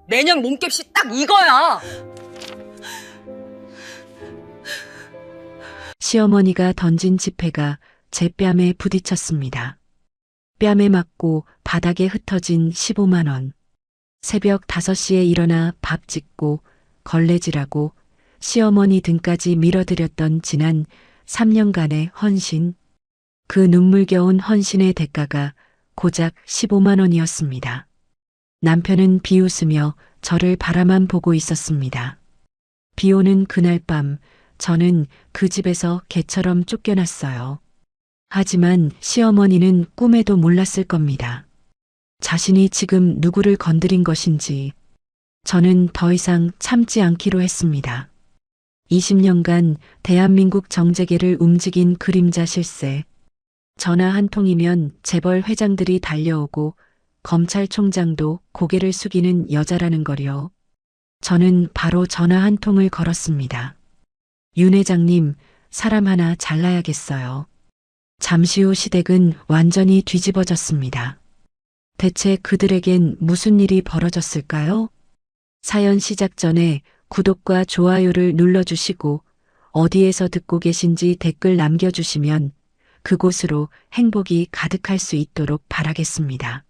매년 몸값이 딱 이거야. 시어머니가 던진 지폐가 제 뺨에 부딪혔습니다. 뺨에 맞고 바닥에 흩어진 15만 원. 새벽 5시에 일어나 밥 짓고 걸레질하고 시어머니 등까지 밀어드렸던 지난 3년간의 헌신. 그 눈물겨운 헌신의 대가가 고작 15만 원이었습니다. 남편은 비웃으며 저를 바라만 보고 있었습니다. 비 오는 그날 밤 저는 그 집에서 개처럼 쫓겨났어요. 하지만 시어머니는 꿈에도 몰랐을 겁니다. 자신이 지금 누구를 건드린 것인지. 저는 더 이상 참지 않기로 했습니다. 20년간 대한민국 정재계를 움직인 그림자 실세. 전화 한 통이면 재벌 회장들이 달려오고 검찰총장도 고개를 숙이는 여자라는 거요. 저는 바로 전화 한 통을 걸었습니다. 윤 회장님, 사람 하나 잘라야겠어요. 잠시 후 시댁은 완전히 뒤집어졌습니다. 대체 그들에겐 무슨 일이 벌어졌을까요? 사연 시작 전에 구독과 좋아요를 눌러주시고 어디에서 듣고 계신지 댓글 남겨주시면 그곳으로 행복이 가득할 수 있도록 바라겠습니다.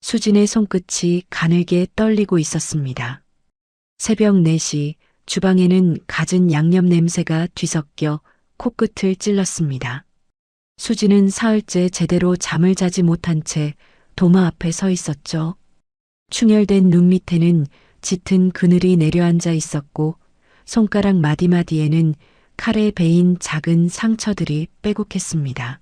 수진의 손끝이 가늘게 떨리고 있었습니다. 새벽 4시 주방에는 갖은 양념 냄새가 뒤섞여 코끝을 찔렀습니다. 수진은 사흘째 제대로 잠을 자지 못한 채 도마 앞에 서 있었죠. 충혈된 눈 밑에는 짙은 그늘이 내려앉아 있었고 손가락 마디마디에는 칼에 베인 작은 상처들이 빼곡했습니다.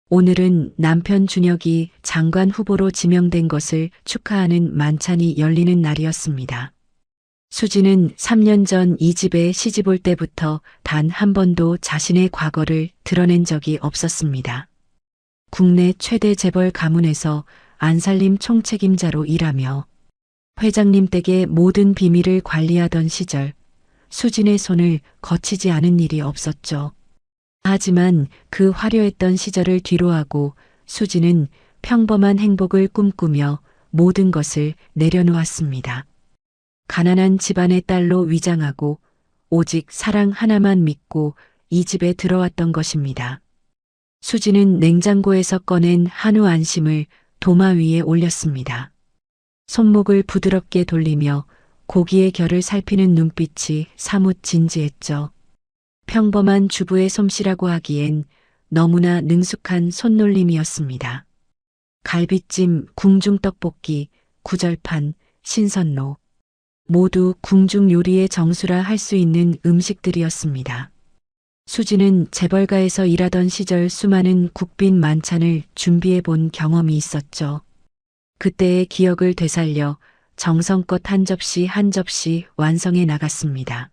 오늘은 남편 준혁이 장관 후보로 지명된 것을 축하하는 만찬이 열리는 날이었습니다. 수지는 3년 전 이 집에 시집 올 때부터 단 한 번도 자신의 과거를 드러낸 적이 없었습니다. 국내 최대 재벌 가문에서 안살림 총책임자로 일하며 회장님 댁의 모든 비밀을 관리하던 시절 수진의 손을 거치지 않은 일이 없었죠. 하지만 그 화려했던 시절을 뒤로하고 수진은 평범한 행복을 꿈꾸며 모든 것을 내려놓았습니다. 가난한 집안의 딸로 위장하고 오직 사랑 하나만 믿고 이 집에 들어왔던 것입니다. 수지는 냉장고에서 꺼낸 한우 안심을 도마 위에 올렸습니다. 손목을 부드럽게 돌리며 고기의 결을 살피는 눈빛이 사뭇 진지했죠. 평범한 주부의 솜씨라고 하기엔 너무나 능숙한 손놀림이었습니다. 갈비찜, 궁중떡볶이, 구절판, 신선로. 모두 궁중 요리의 정수라 할 수 있는 음식들이었습니다. 수지는 재벌가에서 일하던 시절 수많은 국빈 만찬을 준비해 본 경험이 있었죠. 그때의 기억을 되살려 정성껏 한 접시 한 접시 완성해 나갔습니다.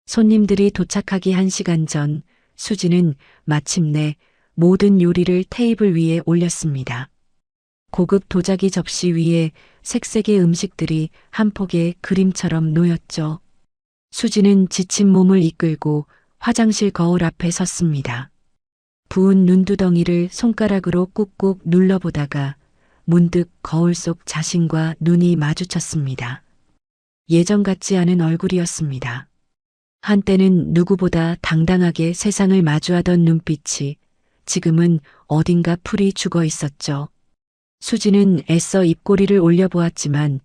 손님들이 도착하기 1시간 전 수지는 마침내 모든 요리를 테이블 위에 올렸습니다. 고급 도자기 접시 위에 색색의 음식들이 한 폭의 그림처럼 놓였죠. 수지는 지친 몸을 이끌고 화장실 거울 앞에 섰습니다. 부은 눈두덩이를 손가락으로 꾹꾹 눌러보다가 문득 거울 속 자신과 눈이 마주쳤습니다. 예전 같지 않은 얼굴이었습니다. 한때는 누구보다 당당하게 세상을 마주하던 눈빛이 지금은 어딘가 풀이 죽어 있었죠. 수지는 애써 입꼬리를 올려보았지만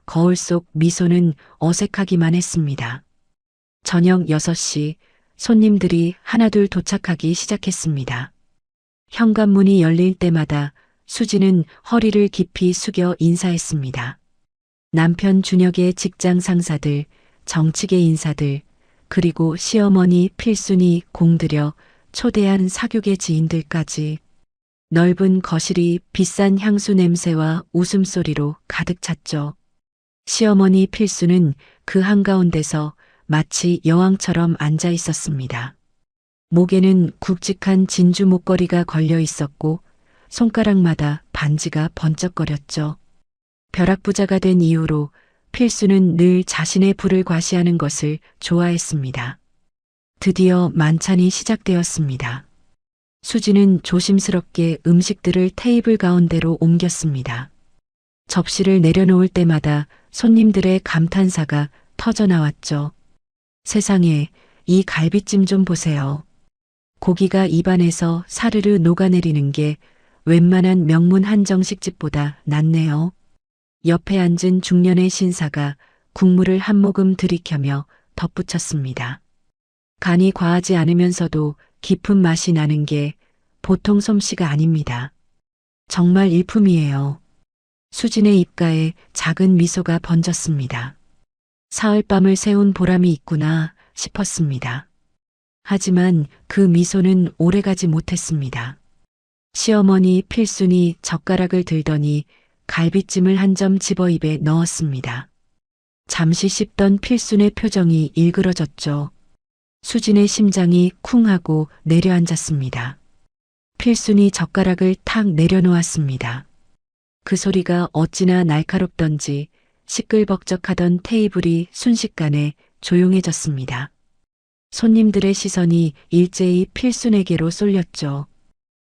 거울 속 미소는 어색하기만 했습니다. 저녁 6시 손님들이 하나둘 도착하기 시작했습니다. 현관문이 열릴 때마다 수지는 허리를 깊이 숙여 인사했습니다. 남편 준혁의 직장 상사들, 정치계 인사들, 그리고 시어머니 필순이 공들여 초대한 사교계 지인들까지. 넓은 거실이 비싼 향수 냄새와 웃음소리로 가득 찼죠. 시어머니 필수는 그 한가운데서 마치 여왕처럼 앉아 있었습니다. 목에는 굵직한 진주 목걸이가 걸려 있었고 손가락마다 반지가 번쩍거렸죠. 벼락부자가 된 이후로 필수는 늘 자신의 부를 과시하는 것을 좋아했습니다. 드디어 만찬이 시작되었습니다. 수지는 조심스럽게 음식들을 테이블 가운데로 옮겼습니다. 접시를 내려놓을 때마다 손님들의 감탄사가 터져나왔죠. 세상에, 이 갈비찜 좀 보세요. 고기가 입안에서 사르르 녹아내리는 게 웬만한 명문 한정식집보다 낫네요. 옆에 앉은 중년의 신사가 국물을 한 모금 들이켜며 덧붙였습니다. 간이 과하지 않으면서도 깊은 맛이 나는 게 보통 솜씨가 아닙니다. 정말 일품이에요. 수진의 입가에 작은 미소가 번졌습니다. 사흘밤을 새운 보람이 있구나 싶었습니다. 하지만 그 미소는 오래가지 못했습니다. 시어머니 필순이 젓가락을 들더니 갈비찜을 한 점 집어 입에 넣었습니다. 잠시 씹던 필순의 표정이 일그러졌죠. 수진의 심장이 쿵 하고 내려앉았습니다. 필순이 젓가락을 탁 내려놓았습니다. 그 소리가 어찌나 날카롭던지 시끌벅적하던 테이블이 순식간에 조용해졌습니다. 손님들의 시선이 일제히 필순에게로 쏠렸죠.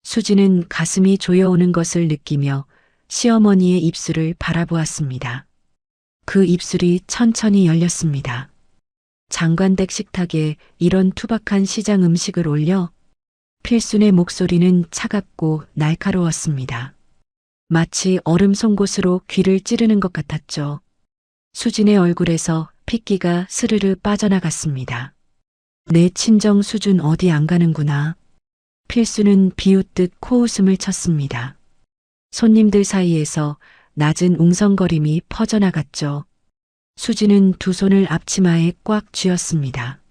수진은 가슴이 조여오는 것을 느끼며 시어머니의 입술을 바라보았습니다. 그 입술이 천천히 열렸습니다. 장관댁 식탁에 이런 투박한 시장 음식을 올려? 필순의 목소리는 차갑고 날카로웠습니다. 마치 얼음 송곳으로 귀를 찌르는 것 같았죠. 수진의 얼굴에서 핏기가 스르르 빠져나갔습니다. 내 친정 수준 어디 안 가는구나. 필수는 비웃듯 코웃음을 쳤습니다. 손님들 사이에서 낮은 웅성거림이 퍼져나갔죠. 수진은 두 손을 앞치마에 꽉 쥐었습니다.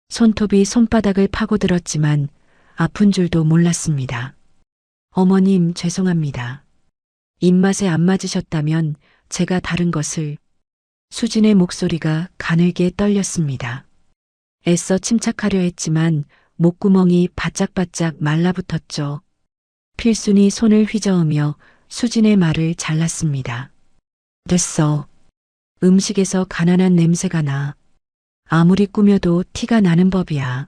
손톱이 손바닥을 파고들었지만 아픈 줄도 몰랐습니다. 어머님, 죄송합니다. 입맛에 안 맞으셨다면 제가 다른 것을. 수진의 목소리가 가늘게 떨렸습니다. 애써 침착하려 했지만 목구멍이 바짝바짝 말라붙었죠. 필순이 손을 휘저으며 수진의 말을 잘랐습니다. 됐어. 음식에서 가난한 냄새가 나. 아무리 꾸며도 티가 나는 법이야.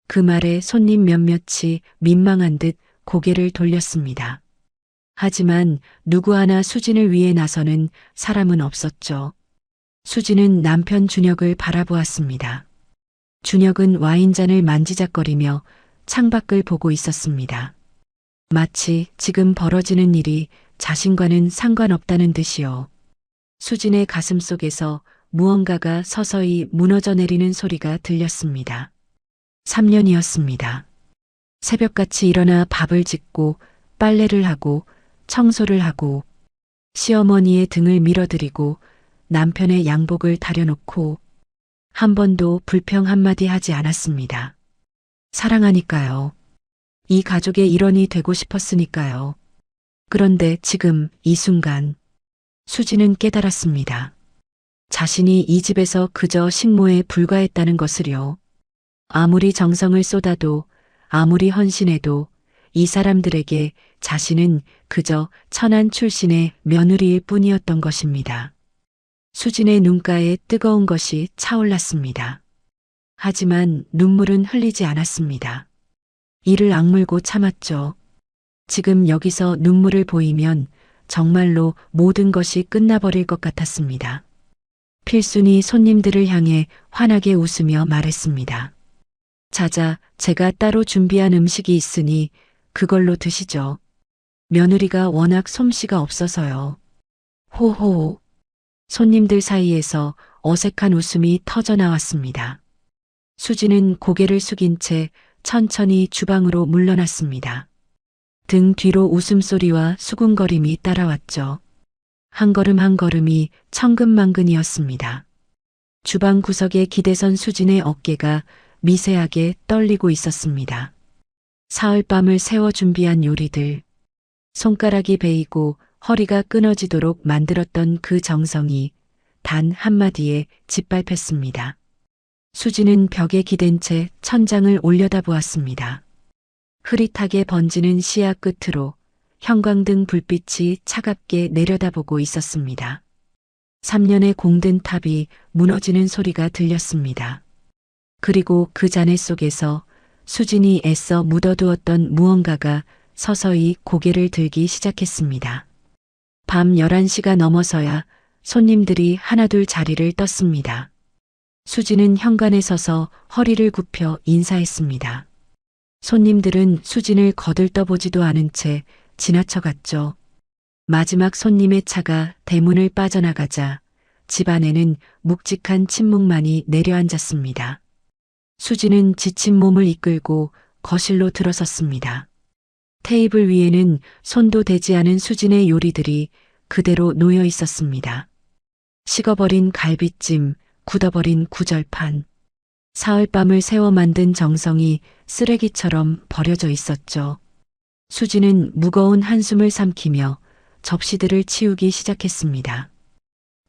그 말에 손님 몇몇이 민망한 듯 고개를 돌렸습니다. 하지만 누구 하나 수진을 위해 나서는 사람은 없었죠. 수진은 남편 준혁을 바라보았습니다. 준혁은 와인잔을 만지작거리며 창밖을 보고 있었습니다. 마치 지금 벌어지는 일이 자신과는 상관없다는 듯이요. 수진의 가슴 속에서 무언가가 서서히 무너져 내리는 소리가 들렸습니다. 3년이었습니다. 새벽같이 일어나 밥을 짓고 빨래를 하고 청소를 하고 시어머니의 등을 밀어드리고 남편의 양복을 다려놓고 한 번도 불평 한마디 하지 않았습니다. 사랑하니까요. 이 가족의 일원이 되고 싶었으니까요. 그런데 지금 이 순간 수지는 깨달았습니다. 자신이 이 집에서 그저 식모에 불과했다는 것을요. 아무리 정성을 쏟아도 아무리 헌신해도 이 사람들에게 자신은 그저 천한 출신의 며느리일 뿐이었던 것입니다. 수진의 눈가에 뜨거운 것이 차올랐습니다. 하지만 눈물은 흘리지 않았습니다. 이를 악물고 참았죠. 지금 여기서 눈물을 보이면 정말로 모든 것이 끝나버릴 것 같았습니다. 필순이 손님들을 향해 환하게 웃으며 말했습니다. 자자, 제가 따로 준비한 음식이 있으니 그걸로 드시죠. 며느리가 워낙 솜씨가 없어서요. 호호. 손님들 사이에서 어색한 웃음이 터져나왔습니다. 수지는 고개를 숙인 채 천천히 주방으로 물러났습니다. 등 뒤로 웃음소리와 수군거림이 따라왔죠. 한 걸음 한 걸음이 천근만근이었습니다. 주방 구석에 기대선 수진의 어깨가 미세하게 떨리고 있었습니다. 사흘밤을 새워 준비한 요리들, 손가락이 베이고 허리가 끊어지도록 만들었던 그 정성이 단 한마디에 짓밟혔습니다. 수지는 벽에 기댄 채 천장을 올려다보았습니다. 흐릿하게 번지는 시야 끝으로 형광등 불빛이 차갑게 내려다보고 있었습니다. 3년의 공든 탑이 무너지는 소리가 들렸습니다. 그리고 그 잔해 속에서 수진이 애써 묻어두었던 무언가가 서서히 고개를 들기 시작했습니다. 밤 11시가 넘어서야 손님들이 하나둘 자리를 떴습니다. 수진은 현관에 서서 허리를 굽혀 인사했습니다. 손님들은 수진을 거들떠보지도 않은 채 지나쳐갔죠. 마지막 손님의 차가 대문을 빠져나가자 집 안에는 묵직한 침묵만이 내려앉았습니다. 수진은 지친 몸을 이끌고 거실로 들어섰습니다. 테이블 위에는 손도 대지 않은 수진의 요리들이 그대로 놓여 있었습니다. 식어버린 갈비찜, 굳어버린 구절판, 사흘밤을 새워 만든 정성이 쓰레기처럼 버려져 있었죠. 수진은 무거운 한숨을 삼키며 접시들을 치우기 시작했습니다.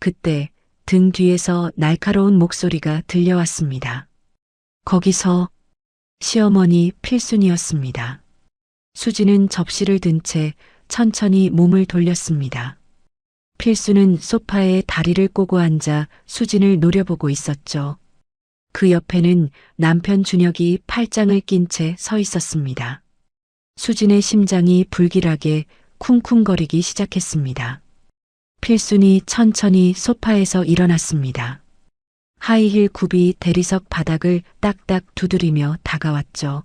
그때 등 뒤에서 날카로운 목소리가 들려왔습니다. 거기서 시어머니 필순이었습니다. 수진은 접시를 든 채 천천히 몸을 돌렸습니다. 필수는 소파에 다리를 꼬고 앉아 수진을 노려보고 있었죠. 그 옆에는 남편 준혁이 팔짱을 낀 채 서 있었습니다. 수진의 심장이 불길하게 쿵쿵거리기 시작했습니다. 필순이 천천히 소파에서 일어났습니다. 하이힐 굽이 대리석 바닥을 딱딱 두드리며 다가왔죠.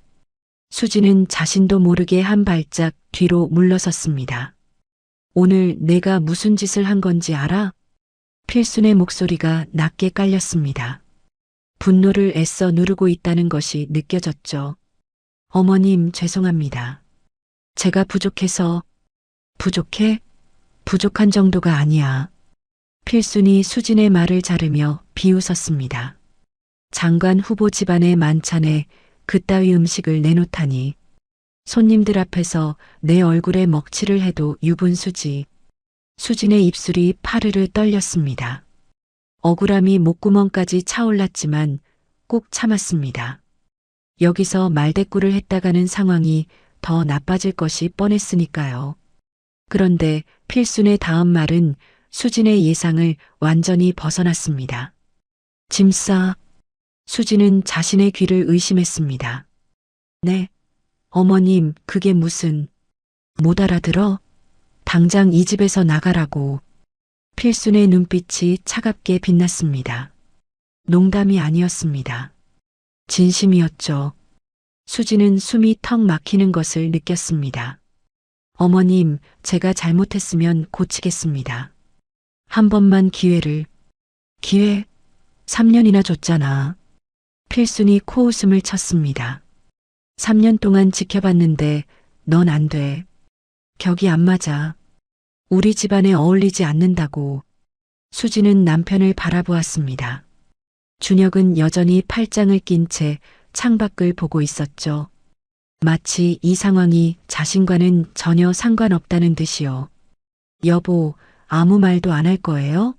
수진은 자신도 모르게 한 발짝 뒤로 물러섰습니다. 오늘 내가 무슨 짓을 한 건지 알아? 필순의 목소리가 낮게 깔렸습니다. 분노를 애써 누르고 있다는 것이 느껴졌죠. 어머님, 죄송합니다. 제가 부족해서. 부족해? 부족한 정도가 아니야. 필순이 수진의 말을 자르며 비웃었습니다. 장관 후보 집안의 만찬에 그따위 음식을 내놓다니. 손님들 앞에서 내 얼굴에 먹칠을 해도 유분수지. 수진의 입술이 파르르 떨렸습니다. 억울함이 목구멍까지 차올랐지만 꼭 참았습니다. 여기서 말대꾸를 했다가는 상황이 더 나빠질 것이 뻔했으니까요. 그런데 필순의 다음 말은 수진의 예상을 완전히 벗어났습니다. 짐 싸. 수진은 자신의 귀를 의심했습니다. 네. 어머님, 그게 무슨. 못 알아들어? 당장 이 집에서 나가라고. 필순의 눈빛이 차갑게 빛났습니다. 농담이 아니었습니다. 진심이었죠. 수진은 숨이 턱 막히는 것을 느꼈습니다. 어머님, 제가 잘못했으면 고치겠습니다. 한 번만 기회를. 기회? 3년이나 줬잖아. 필순이 코웃음을 쳤습니다. 3년 동안 지켜봤는데 넌 안 돼. 격이 안 맞아. 우리 집안에 어울리지 않는다고. 수진은 남편을 바라보았습니다. 준혁은 여전히 팔짱을 낀 채 창밖을 보고 있었죠. 마치 이 상황이 자신과는 전혀 상관없다는 듯이요. 여보, 아무 말도 안 할 거예요?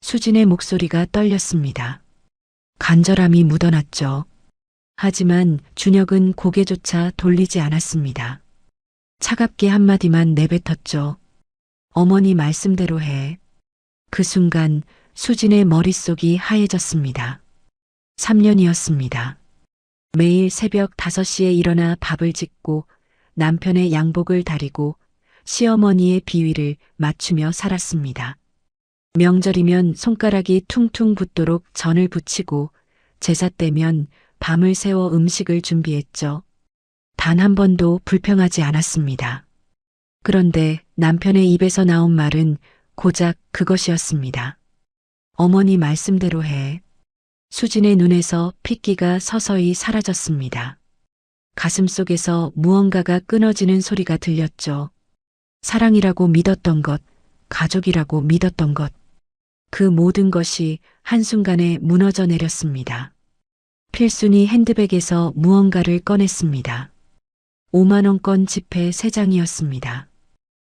수진의 목소리가 떨렸습니다. 간절함이 묻어났죠. 하지만 준혁은 고개조차 돌리지 않았습니다. 차갑게 한마디만 내뱉었죠. 어머니 말씀대로 해. 그 순간 수진의 머릿속이 하얘졌습니다. 3년이었습니다. 매일 새벽 5시에 일어나 밥을 짓고 남편의 양복을 다리고 시어머니의 비위를 맞추며 살았습니다. 명절이면 손가락이 퉁퉁 붓도록 전을 부치고 제사 때면 밤을 새워 음식을 준비했죠. 단 한 번도 불평하지 않았습니다. 그런데 남편의 입에서 나온 말은 고작 그것이었습니다. 어머니 말씀대로 해. 수진의 눈에서 핏기가 서서히 사라졌습니다. 가슴속에서 무언가가 끊어지는 소리가 들렸죠. 사랑이라고 믿었던 것, 가족이라고 믿었던 것. 그 모든 것이 한순간에 무너져 내렸습니다. 필순이 핸드백에서 무언가를 꺼냈습니다. 5만 원권 지폐 3장이었습니다.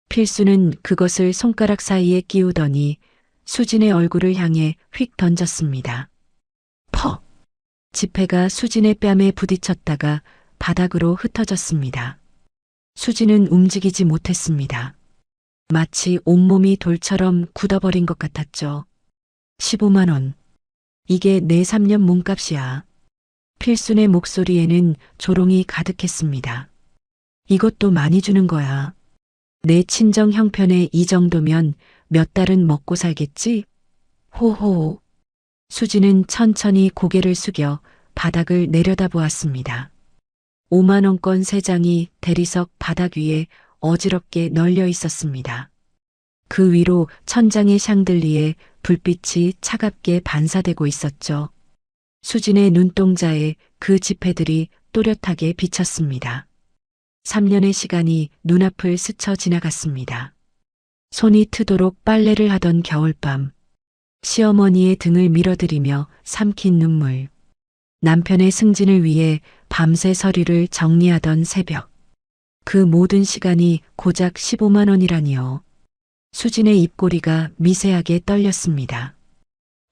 필수는 그것을 손가락 사이에 끼우더니 수진의 얼굴을 향해 휙 던졌습니다. 퍽! 지폐가 수진의 뺨에 부딪혔다가 바닥으로 흩어졌습니다. 수진은 움직이지 못했습니다. 마치 온몸이 돌처럼 굳어버린 것 같았죠. 15만 원. 이게 내 3년 몸값이야. 필순의 목소리에는 조롱이 가득했습니다. 이것도 많이 주는 거야. 내 친정 형편에 이 정도면 몇 달은 먹고 살겠지? 호호. 수지는 천천히 고개를 숙여 바닥을 내려다보았습니다. 5만 원권 3장이 대리석 바닥 위에 어지럽게 널려 있었습니다. 그 위로 천장의 샹들리에 불빛이 차갑게 반사되고 있었죠. 수진의 눈동자에 그 지폐들이 또렷하게 비쳤습니다. 3년의 시간이 눈앞을 스쳐 지나갔습니다. 손이 트도록 빨래를 하던 겨울밤, 시어머니의 등을 밀어드리며 삼킨 눈물, 남편의 승진을 위해 밤새 서류를 정리하던 새벽, 그 모든 시간이 고작 15만 원이라니요. 수진의 입꼬리가 미세하게 떨렸습니다.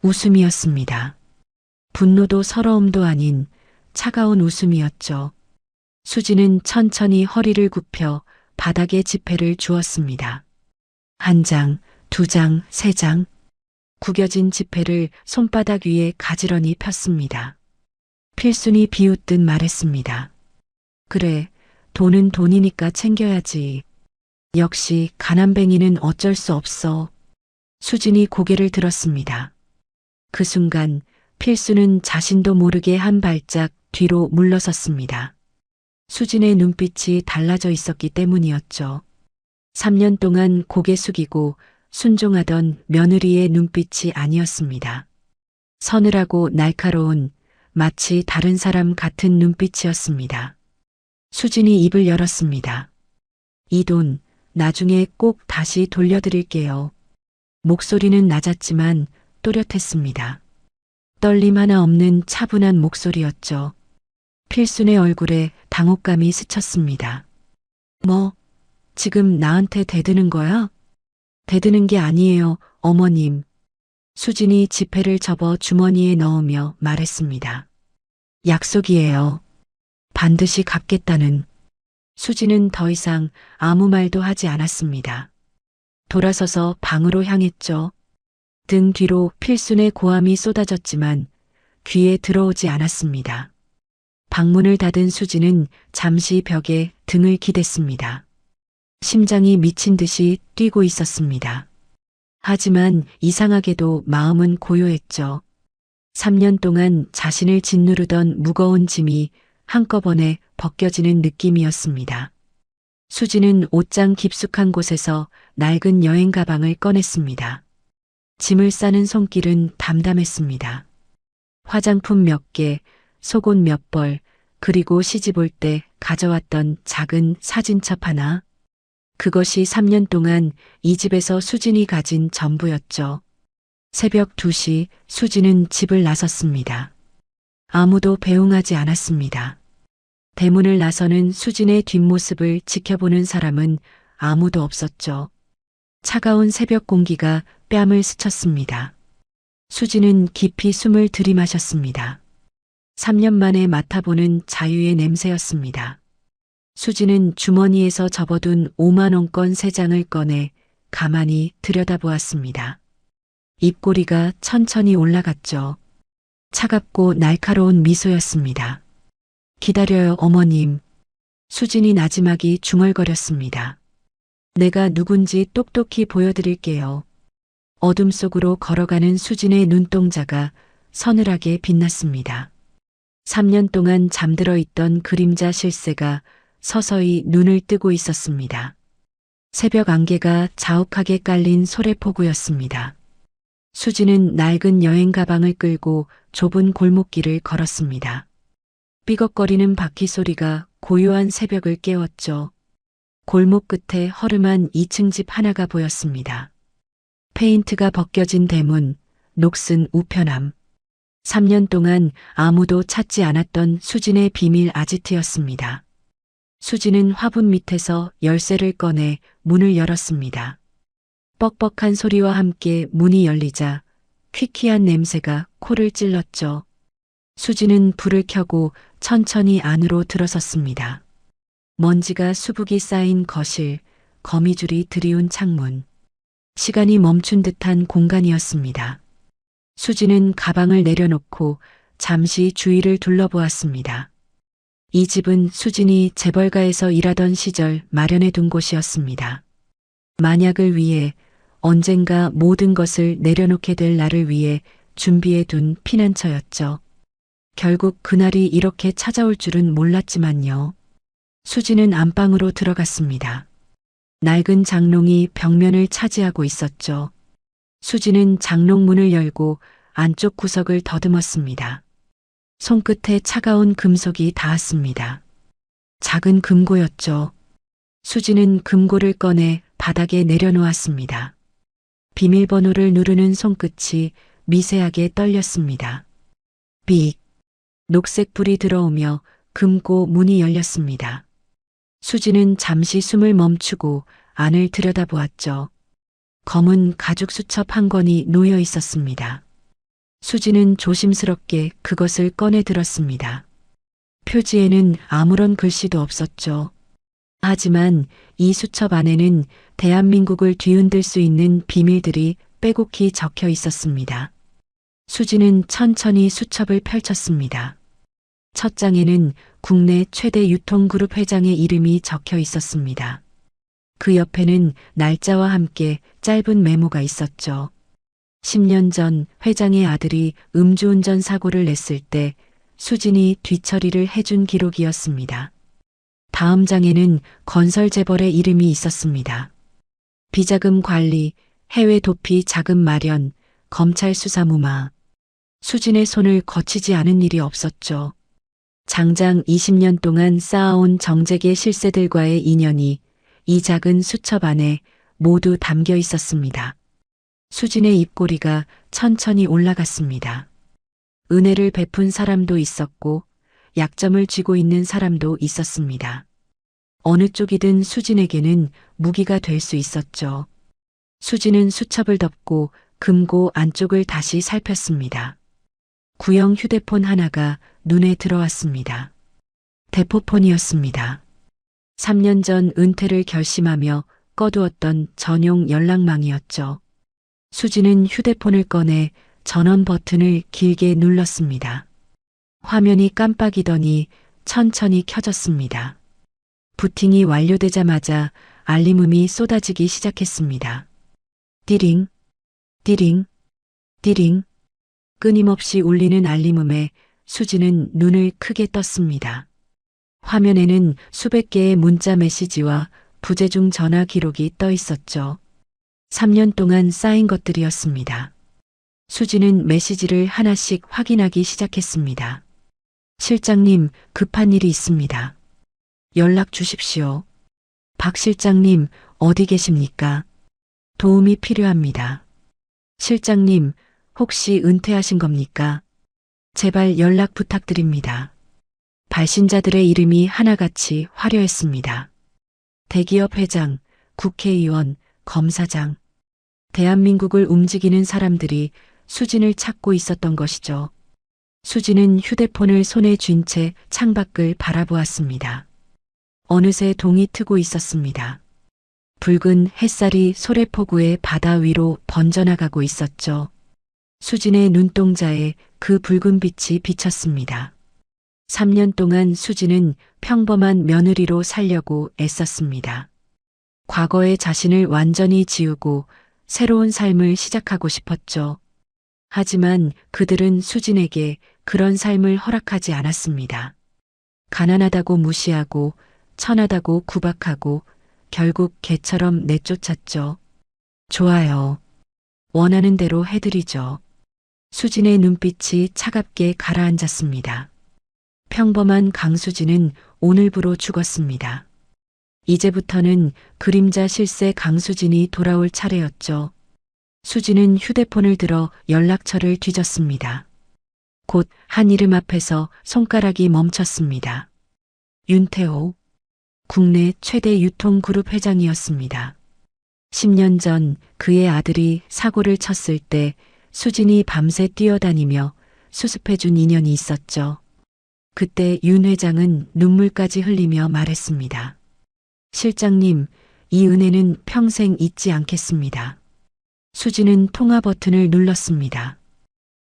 웃음이었습니다. 분노도 서러움도 아닌 차가운 웃음이었죠. 수진은 천천히 허리를 굽혀 바닥에 지폐를 주었습니다. 1장, 2장, 3장. 구겨진 지폐를 손바닥 위에 가지런히 폈습니다. 필순이 비웃듯 말했습니다. 그래, 돈은 돈이니까 챙겨야지. 역시 가난뱅이는 어쩔 수 없어. 수진이 고개를 들었습니다. 그 순간 필수는 자신도 모르게 한 발짝 뒤로 물러섰습니다. 수진의 눈빛이 달라져 있었기 때문이었죠. 3년 동안 고개 숙이고 순종하던 며느리의 눈빛이 아니었습니다. 서늘하고 날카로운 마치 다른 사람 같은 눈빛이었습니다. 수진이 입을 열었습니다. 이 돈 나중에 꼭 다시 돌려드릴게요. 목소리는 낮았지만 또렷했습니다. 떨림 하나 없는 차분한 목소리였죠. 필순의 얼굴에 당혹감이 스쳤습니다. 뭐, 지금 나한테 대드는 거야? 대드는 게 아니에요, 어머님. 수진이 지폐를 접어 주머니에 넣으며 말했습니다. 약속이에요. 반드시 갚겠다는. 수진은 더 이상 아무 말도 하지 않았습니다. 돌아서서 방으로 향했죠. 등 뒤로 필순의 고함이 쏟아졌지만 귀에 들어오지 않았습니다. 방문을 닫은 수진은 잠시 벽에 등을 기댔습니다. 심장이 미친 듯이 뛰고 있었습니다. 하지만 이상하게도 마음은 고요했죠. 3년 동안 자신을 짓누르던 무거운 짐이 한꺼번에 벗겨지는 느낌이었습니다. 수지는 옷장 깊숙한 곳에서 낡은 여행 가방을 꺼냈습니다. 짐을 싸는 손길은 담담했습니다. 화장품 몇 개, 속옷 몇 벌, 그리고 시집 올 때 가져왔던 작은 사진첩 하나. 그것이 3년 동안 이 집에서 수진이 가진 전부였죠. 새벽 2시 수진은 집을 나섰습니다. 아무도 배웅하지 않았습니다. 대문을 나서는 수진의 뒷모습을 지켜보는 사람은 아무도 없었죠. 차가운 새벽 공기가 뺨을 스쳤습니다. 수진은 깊이 숨을 들이마셨습니다. 3년 만에 맡아보는 자유의 냄새였습니다. 수진은 주머니에서 접어둔 5만 원권 3장을 꺼내 가만히 들여다보았습니다. 입꼬리가 천천히 올라갔죠. 차갑고 날카로운 미소였습니다. 기다려요, 어머님. 수진이 나지막이 중얼거렸습니다. 내가 누군지 똑똑히 보여드릴게요. 어둠 속으로 걸어가는 수진의 눈동자가 서늘하게 빛났습니다. 3년 동안 잠들어 있던 그림자 실세가 서서히 눈을 뜨고 있었습니다. 새벽 안개가 자욱하게 깔린 소래포구였습니다. 수진은 낡은 여행 가방을 끌고 좁은 골목길을 걸었습니다. 삐걱거리는 바퀴 소리가 고요한 새벽을 깨웠죠. 골목 끝에 허름한 2층 집 하나가 보였습니다. 페인트가 벗겨진 대문, 녹슨 우편함. 3년 동안 아무도 찾지 않았던 수진의 비밀 아지트였습니다. 수진은 화분 밑에서 열쇠를 꺼내 문을 열었습니다. 뻑뻑한 소리와 함께 문이 열리자 퀴퀴한 냄새가 코를 찔렀죠. 수진은 불을 켜고 천천히 안으로 들어섰습니다. 먼지가 수북이 쌓인 거실, 거미줄이 드리운 창문. 시간이 멈춘 듯한 공간이었습니다. 수진은 가방을 내려놓고 잠시 주위를 둘러보았습니다. 이 집은 수진이 재벌가에서 일하던 시절 마련해 둔 곳이었습니다. 만약을 위해 언젠가 모든 것을 내려놓게 될 나를 위해 준비해둔 피난처였죠. 결국 그날이 이렇게 찾아올 줄은 몰랐지만요. 수지는 안방으로 들어갔습니다. 낡은 장롱이 벽면을 차지하고 있었죠. 수지는 장롱 문을 열고 안쪽 구석을 더듬었습니다. 손끝에 차가운 금속이 닿았습니다. 작은 금고였죠. 수지는 금고를 꺼내 바닥에 내려놓았습니다. 비밀번호를 누르는 손끝이 미세하게 떨렸습니다. 삑. 녹색 불이 들어오며 금고 문이 열렸습니다. 수지는 잠시 숨을 멈추고 안을 들여다보았죠. 검은 가죽 수첩 한 권이 놓여 있었습니다. 수지는 조심스럽게 그것을 꺼내 들었습니다. 표지에는 아무런 글씨도 없었죠. 하지만 이 수첩 안에는 대한민국을 뒤흔들 수 있는 비밀들이 빼곡히 적혀 있었습니다. 수지는 천천히 수첩을 펼쳤습니다. 첫 장에는 국내 최대 유통그룹 회장의 이름이 적혀 있었습니다. 그 옆에는 날짜와 함께 짧은 메모가 있었죠. 10년 전 회장의 아들이 음주운전 사고를 냈을 때 수진이 뒤처리를 해준 기록이었습니다. 다음 장에는 건설 재벌의 이름이 있었습니다. 비자금 관리, 해외 도피 자금 마련, 검찰 수사 무마. 수진의 손을 거치지 않은 일이 없었죠. 장장 20년 동안 쌓아온 정재계 실세들과의 인연이 이 작은 수첩 안에 모두 담겨 있었습니다. 수진의 입꼬리가 천천히 올라갔습니다. 은혜를 베푼 사람도 있었고 약점을 쥐고 있는 사람도 있었습니다. 어느 쪽이든 수진에게는 무기가 될 수 있었죠. 수진은 수첩을 덮고 금고 안쪽을 다시 살폈습니다. 구형 휴대폰 하나가 눈에 들어왔습니다. 대포폰이었습니다. 3년 전 은퇴를 결심하며 꺼두었던 전용 연락망이었죠. 수진은 휴대폰을 꺼내 전원 버튼을 길게 눌렀습니다. 화면이 깜빡이더니 천천히 켜졌습니다. 부팅이 완료되자마자 알림음이 쏟아지기 시작했습니다. 띠링, 띠링, 띠링. 끊임없이 울리는 알림음에 수지는 눈을 크게 떴습니다. 화면에는 수백 개의 문자 메시지와 부재중 전화 기록이 떠 있었죠. 3년 동안 쌓인 것들이었습니다. 수지는 메시지를 하나씩 확인하기 시작했습니다. 실장님, 급한 일이 있습니다. 연락 주십시오. 박 실장님, 어디 계십니까? 도움이 필요합니다. 실장님, 혹시 은퇴하신 겁니까? 제발 연락 부탁드립니다. 발신자들의 이름이 하나같이 화려했습니다. 대기업 회장, 국회의원, 검사장. 대한민국을 움직이는 사람들이 수진을 찾고 있었던 것이죠. 수진은 휴대폰을 손에 쥔 채 창밖을 바라보았습니다. 어느새 동이 트고 있었습니다. 붉은 햇살이 소래포구의 바다 위로 번져나가고 있었죠. 수진의 눈동자에 그 붉은 빛이 비쳤습니다. 3년 동안 수진은 평범한 며느리로 살려고 애썼습니다. 과거의 자신을 완전히 지우고 새로운 삶을 시작하고 싶었죠. 하지만 그들은 수진에게 그런 삶을 허락하지 않았습니다. 가난하다고 무시하고 천하다고 구박하고 결국 개처럼 내쫓았죠. 좋아요. 원하는 대로 해드리죠. 수진의 눈빛이 차갑게 가라앉았습니다. 평범한 강수진은 오늘부로 죽었습니다. 이제부터는 그림자 실세 강수진이 돌아올 차례였죠. 수진은 휴대폰을 들어 연락처를 뒤졌습니다. 곧 한 이름 앞에서 손가락이 멈췄습니다. 윤태호, 국내 최대 유통그룹 회장이었습니다. 10년 전 그의 아들이 사고를 쳤을 때 수진이 밤새 뛰어다니며 수습해준 인연이 있었죠. 그때 윤 회장은 눈물까지 흘리며 말했습니다. 실장님, 이 은혜는 평생 잊지 않겠습니다. 수진은 통화 버튼을 눌렀습니다.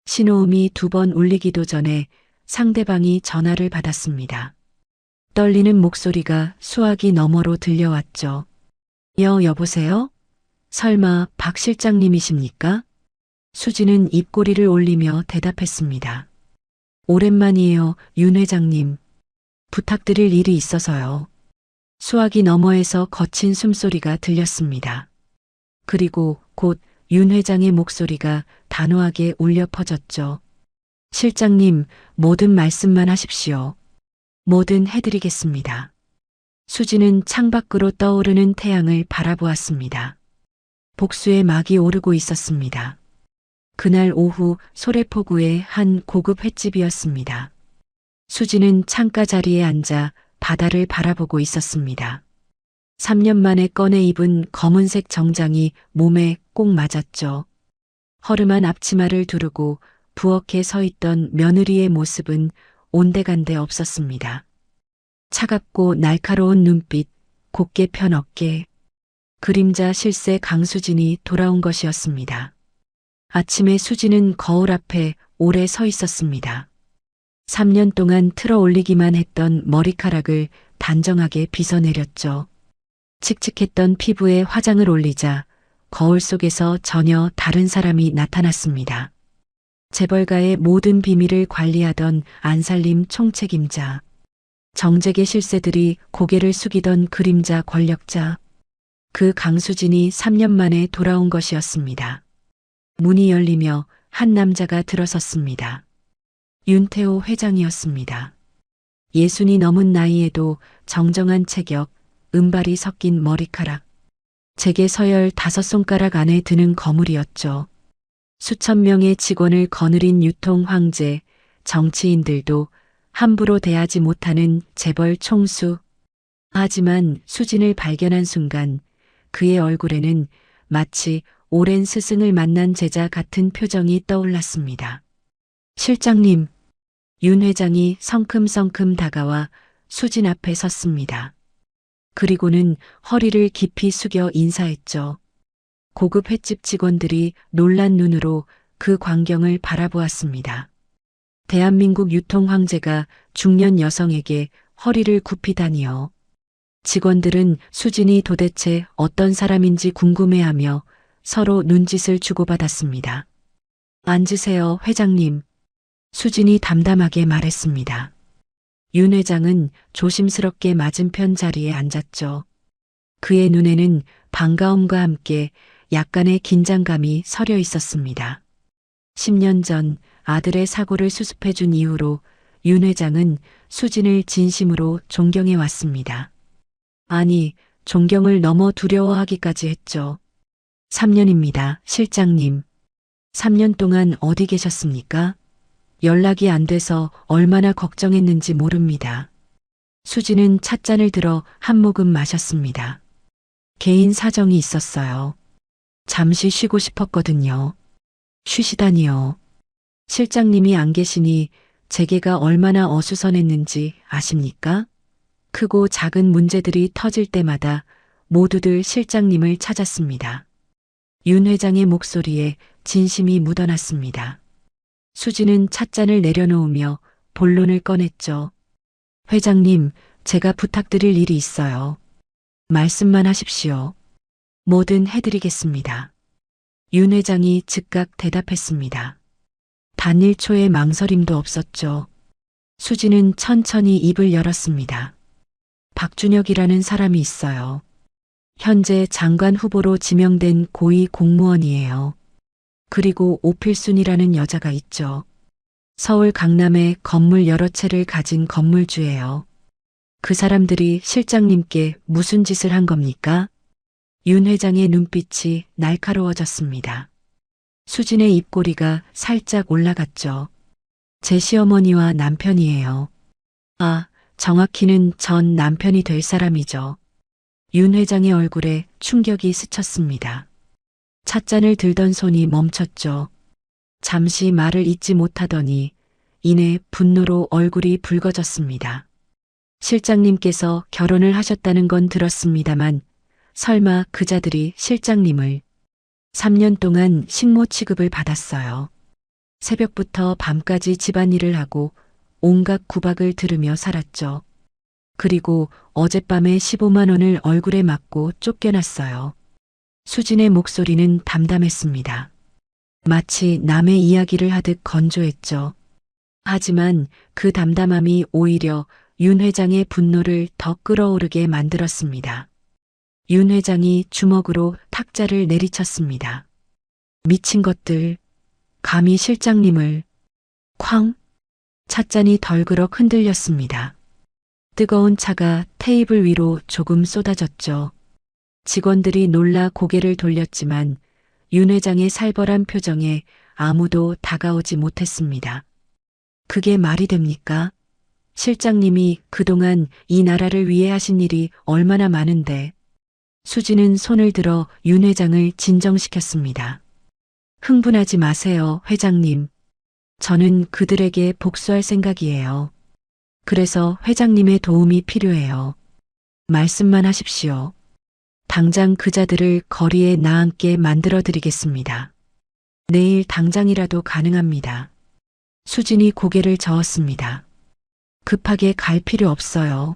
신호음이 2번 울리기도 전에 상대방이 전화를 받았습니다. 떨리는 목소리가 수화기 너머로 들려왔죠. 여보세요? 설마 박 실장님이십니까? 수지는 입꼬리를 올리며 대답했습니다. 오랜만이에요, 윤 회장님. 부탁드릴 일이 있어서요. 수화기 너머에서 거친 숨소리가 들렸습니다. 그리고 곧 윤 회장의 목소리가 단호하게 울려 퍼졌죠. 실장님, 모든 말씀만 하십시오. 뭐든 해드리겠습니다. 수지는 창밖으로 떠오르는 태양을 바라보았습니다. 복수의 막이 오르고 있었습니다. 그날 오후 소래포구의 한 고급 횟집이었습니다. 수지는 창가 자리에 앉아 바다를 바라보고 있었습니다. 3년 만에 꺼내 입은 검은색 정장이 몸에 꼭 맞았죠. 허름한 앞치마를 두르고 부엌에 서 있던 며느리의 모습은 온데간데 없었습니다. 차갑고 날카로운 눈빛, 곧게 편 어깨, 그림자 실세 강수진이 돌아온 것이었습니다. 아침에 수지는 거울 앞에 오래 서 있었습니다. 3년 동안 틀어 올리기만 했던 머리카락을 단정하게 빗어내렸죠. 칙칙했던 피부에 화장을 올리자 거울 속에서 전혀 다른 사람이 나타났습니다. 재벌가의 모든 비밀을 관리하던 안살림 총책임자, 정재계 실세들이 고개를 숙이던 그림자 권력자, 그 강수진이 3년 만에 돌아온 것이었습니다. 문이 열리며 한 남자가 들어섰습니다. 윤태호 회장이었습니다. 60이 넘은 나이에도 정정한 체격, 은발이 섞인 머리카락, 제게 서열 5손가락 안에 드는 거물이었죠. 수천 명의 직원을 거느린 유통 황제, 정치인들도 함부로 대하지 못하는 재벌 총수. 하지만 수진을 발견한 순간 그의 얼굴에는 마치 오랜 스승을 만난 제자 같은 표정이 떠올랐습니다. 실장님, 윤 회장이 성큼성큼 다가와 수진 앞에 섰습니다. 그리고는 허리를 깊이 숙여 인사했죠. 고급 횟집 직원들이 놀란 눈으로 그 광경을 바라보았습니다. 대한민국 유통 황제가 중년 여성에게 허리를 굽히다니요. 직원들은 수진이 도대체 어떤 사람인지 궁금해하며 서로 눈짓을 주고받았습니다. 앉으세요, 회장님. 수진이 담담하게 말했습니다. 윤 회장은 조심스럽게 맞은편 자리에 앉았죠. 그의 눈에는 반가움과 함께 약간의 긴장감이 서려 있었습니다. 10년 전 아들의 사고를 수습해준 이후로 윤 회장은 수진을 진심으로 존경해 왔습니다. 아니, 존경을 넘어 두려워하기까지 했죠. 3년입니다, 실장님. 3년 동안 어디 계셨습니까? 연락이 안 돼서 얼마나 걱정했는지 모릅니다. 수지는 찻잔을 들어 한 모금 마셨습니다. 개인 사정이 있었어요. 잠시 쉬고 싶었거든요. 쉬시다니요. 실장님이 안 계시니 재계가 얼마나 어수선했는지 아십니까? 크고 작은 문제들이 터질 때마다 모두들 실장님을 찾았습니다. 윤 회장의 목소리에 진심이 묻어났습니다. 수지는 찻잔을 내려놓으며 본론을 꺼냈죠. 회장님, 제가 부탁드릴 일이 있어요. 말씀만 하십시오. 뭐든 해드리겠습니다. 윤 회장이 즉각 대답했습니다. 단 1초의 망설임도 없었죠. 수지는 천천히 입을 열었습니다. 박준혁이라는 사람이 있어요. 현재 장관 후보로 지명된 고위 공무원이에요. 그리고 오필순이라는 여자가 있죠. 서울 강남에 건물 여러 채를 가진 건물주예요. 그 사람들이 실장님께 무슨 짓을 한 겁니까? 윤 회장의 눈빛이 날카로워졌습니다. 수진의 입꼬리가 살짝 올라갔죠. 제 시어머니와 남편이에요. 아, 정확히는 전 남편이 될 사람이죠. 윤 회장의 얼굴에 충격이 스쳤습니다. 찻잔을 들던 손이 멈췄죠. 잠시 말을 잇지 못하더니 이내 분노로 얼굴이 붉어졌습니다. 실장님께서 결혼을 하셨다는 건 들었습니다만 설마 그자들이 실장님을 3년 동안 식모 취급을 받았어요. 새벽부터 밤까지 집안일을 하고 온갖 구박을 들으며 살았죠. 그리고 어젯밤에 15만 원을 얼굴에 맞고 쫓겨났어요. 수진의 목소리는 담담했습니다. 마치 남의 이야기를 하듯 건조했죠. 하지만 그 담담함이 오히려 윤 회장의 분노를 더 끌어오르게 만들었습니다. 윤 회장이 주먹으로 탁자를 내리쳤습니다. 미친 것들, 감히 실장님을, 쾅! 찻잔이 덜그럭 흔들렸습니다. 뜨거운 차가 테이블 위로 조금 쏟아졌죠. 직원들이 놀라 고개를 돌렸지만 윤 회장의 살벌한 표정에 아무도 다가오지 못했습니다. 그게 말이 됩니까? 실장님이 그동안 이 나라를 위해 하신 일이 얼마나 많은데. 수지는 손을 들어 윤 회장을 진정시켰습니다. 흥분하지 마세요, 회장님. 저는 그들에게 복수할 생각이에요. 그래서 회장님의 도움이 필요해요. 말씀만 하십시오. 당장 그자들을 거리에 나앉게 만들어 드리겠습니다. 내일 당장이라도 가능합니다. 수진이 고개를 저었습니다. 급하게 갈 필요 없어요.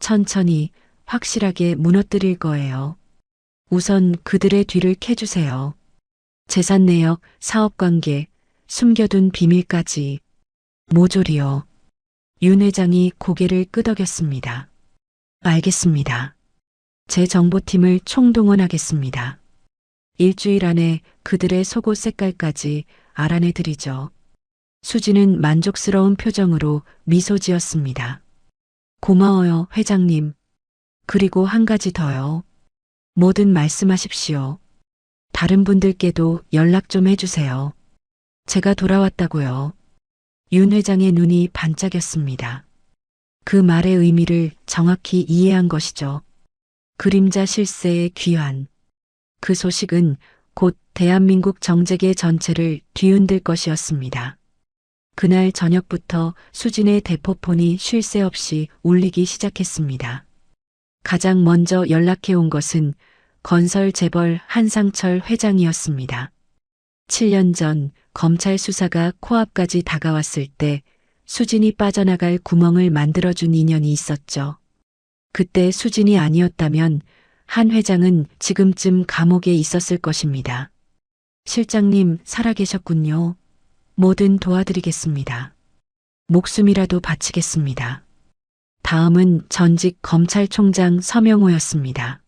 천천히 확실하게 무너뜨릴 거예요. 우선 그들의 뒤를 캐주세요. 재산 내역, 사업관계, 숨겨둔 비밀까지. 모조리요. 윤 회장이 고개를 끄덕였습니다. 알겠습니다. 제 정보팀을 총동원하겠습니다. 일주일 안에 그들의 속옷 색깔까지 알아내드리죠. 수지는 만족스러운 표정으로 미소 지었습니다. 고마워요, 회장님. 그리고 한 가지 더요. 뭐든 말씀하십시오. 다른 분들께도 연락 좀 해주세요. 제가 돌아왔다고요. 윤 회장의 눈이 반짝였습니다. 그 말의 의미를 정확히 이해한 것이죠. 그림자 실세의 귀환. 그 소식은 곧 대한민국 정재계 전체를 뒤흔들 것이었습니다. 그날 저녁부터 수진의 대포폰이 쉴 새 없이 울리기 시작했습니다. 가장 먼저 연락해온 것은 건설 재벌 한상철 회장이었습니다. 7년 전 검찰 수사가 코앞까지 다가왔을 때 수진이 빠져나갈 구멍을 만들어준 인연이 있었죠. 그때 수진이 아니었다면 한 회장은 지금쯤 감옥에 있었을 것입니다. 실장님 살아계셨군요. 뭐든 도와드리겠습니다. 목숨이라도 바치겠습니다. 다음은 전직 검찰총장 서명호였습니다.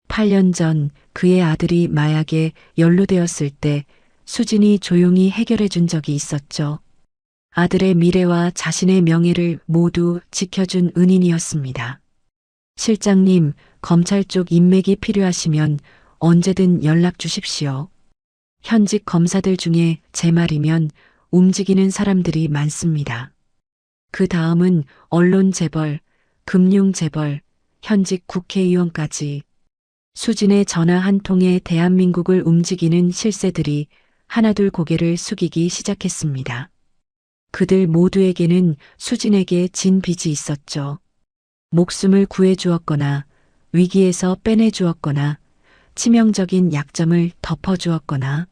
8년 전 그의 아들이 마약에 연루되었을 때 수진이 조용히 해결해 준 적이 있었죠. 아들의 미래와 자신의 명예를 모두 지켜준 은인이었습니다. 실장님, 검찰 쪽 인맥이 필요하시면 언제든 연락 주십시오. 현직 검사들 중에 제 말이면 움직이는 사람들이 많습니다. 그 다음은 언론 재벌, 금융 재벌, 현직 국회의원까지. 수진의 전화 한 통에 대한민국을 움직이는 실세들이 하나둘 고개를 숙이기 시작했습니다. 그들 모두에게는 수진에게 진 빚이 있었죠. 목숨을 구해주었거나 위기에서 빼내주었거나 치명적인 약점을 덮어주었거나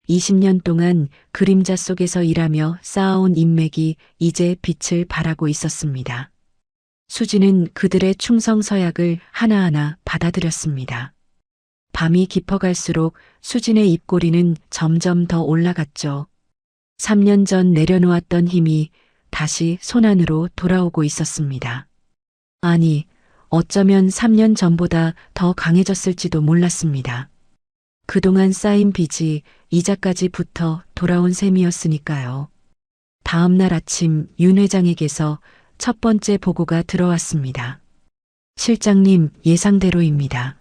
20년 동안 그림자 속에서 일하며 쌓아온 인맥이 이제 빛을 발하고 있었습니다. 수진은 그들의 충성 서약을 하나하나 받아들였습니다. 밤이 깊어갈수록 수진의 입꼬리는 점점 더 올라갔죠. 3년 전 내려놓았던 힘이 다시 손안으로 돌아오고 있었습니다. 아니, 어쩌면 3년 전보다 더 강해졌을지도 몰랐습니다. 그동안 쌓인 빚이 이자까지 붙어 돌아온 셈이었으니까요. 다음 날 아침 윤 회장에게서 첫 번째 보고가 들어왔습니다. 실장님, 예상대로입니다.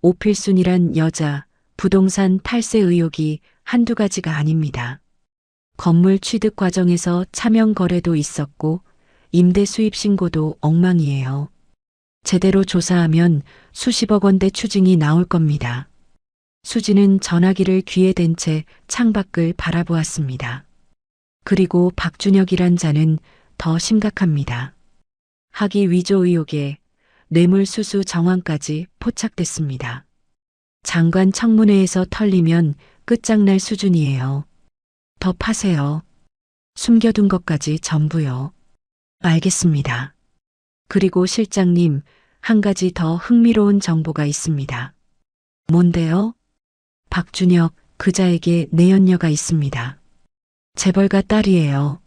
오필순이란 여자, 부동산 탈세 의혹이 한두 가지가 아닙니다. 건물 취득 과정에서 차명 거래도 있었고 임대 수입 신고도 엉망이에요. 제대로 조사하면 수십억 원대 추징이 나올 겁니다. 수지는 전화기를 귀에 댄 채 창밖을 바라보았습니다. 그리고 박준혁이란 자는 더 심각합니다. 학위 위조 의혹에 뇌물수수 정황까지 포착됐습니다. 장관 청문회에서 털리면 끝장날 수준이에요. 더 파세요. 숨겨둔 것까지 전부요. 알겠습니다. 그리고 실장님, 한 가지 더 흥미로운 정보가 있습니다. 뭔데요? 박준혁, 그자에게 내연녀가 있습니다. 재벌가 딸이에요.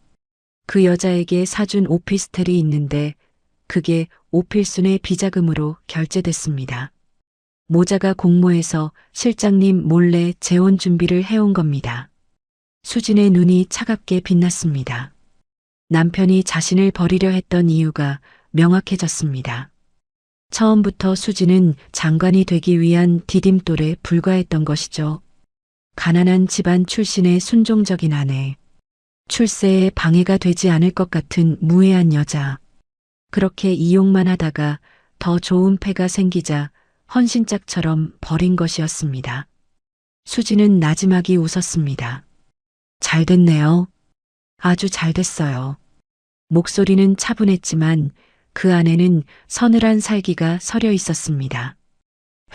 그 여자에게 사준 오피스텔이 있는데 그게 오필순의 비자금으로 결제됐습니다. 모자가 공모해서 실장님 몰래 재혼 준비를 해온 겁니다. 수진의 눈이 차갑게 빛났습니다. 남편이 자신을 버리려 했던 이유가 명확해졌습니다. 처음부터 수진은 장관이 되기 위한 디딤돌에 불과했던 것이죠. 가난한 집안 출신의 순종적인 아내. 출세에 방해가 되지 않을 것 같은 무해한 여자. 그렇게 이용만 하다가 더 좋은 패가 생기자 헌신짝처럼 버린 것이었습니다. 수지는 나지막이 웃었습니다. 잘 됐네요. 아주 잘 됐어요. 목소리는 차분했지만 그 안에는 서늘한 살기가 서려 있었습니다.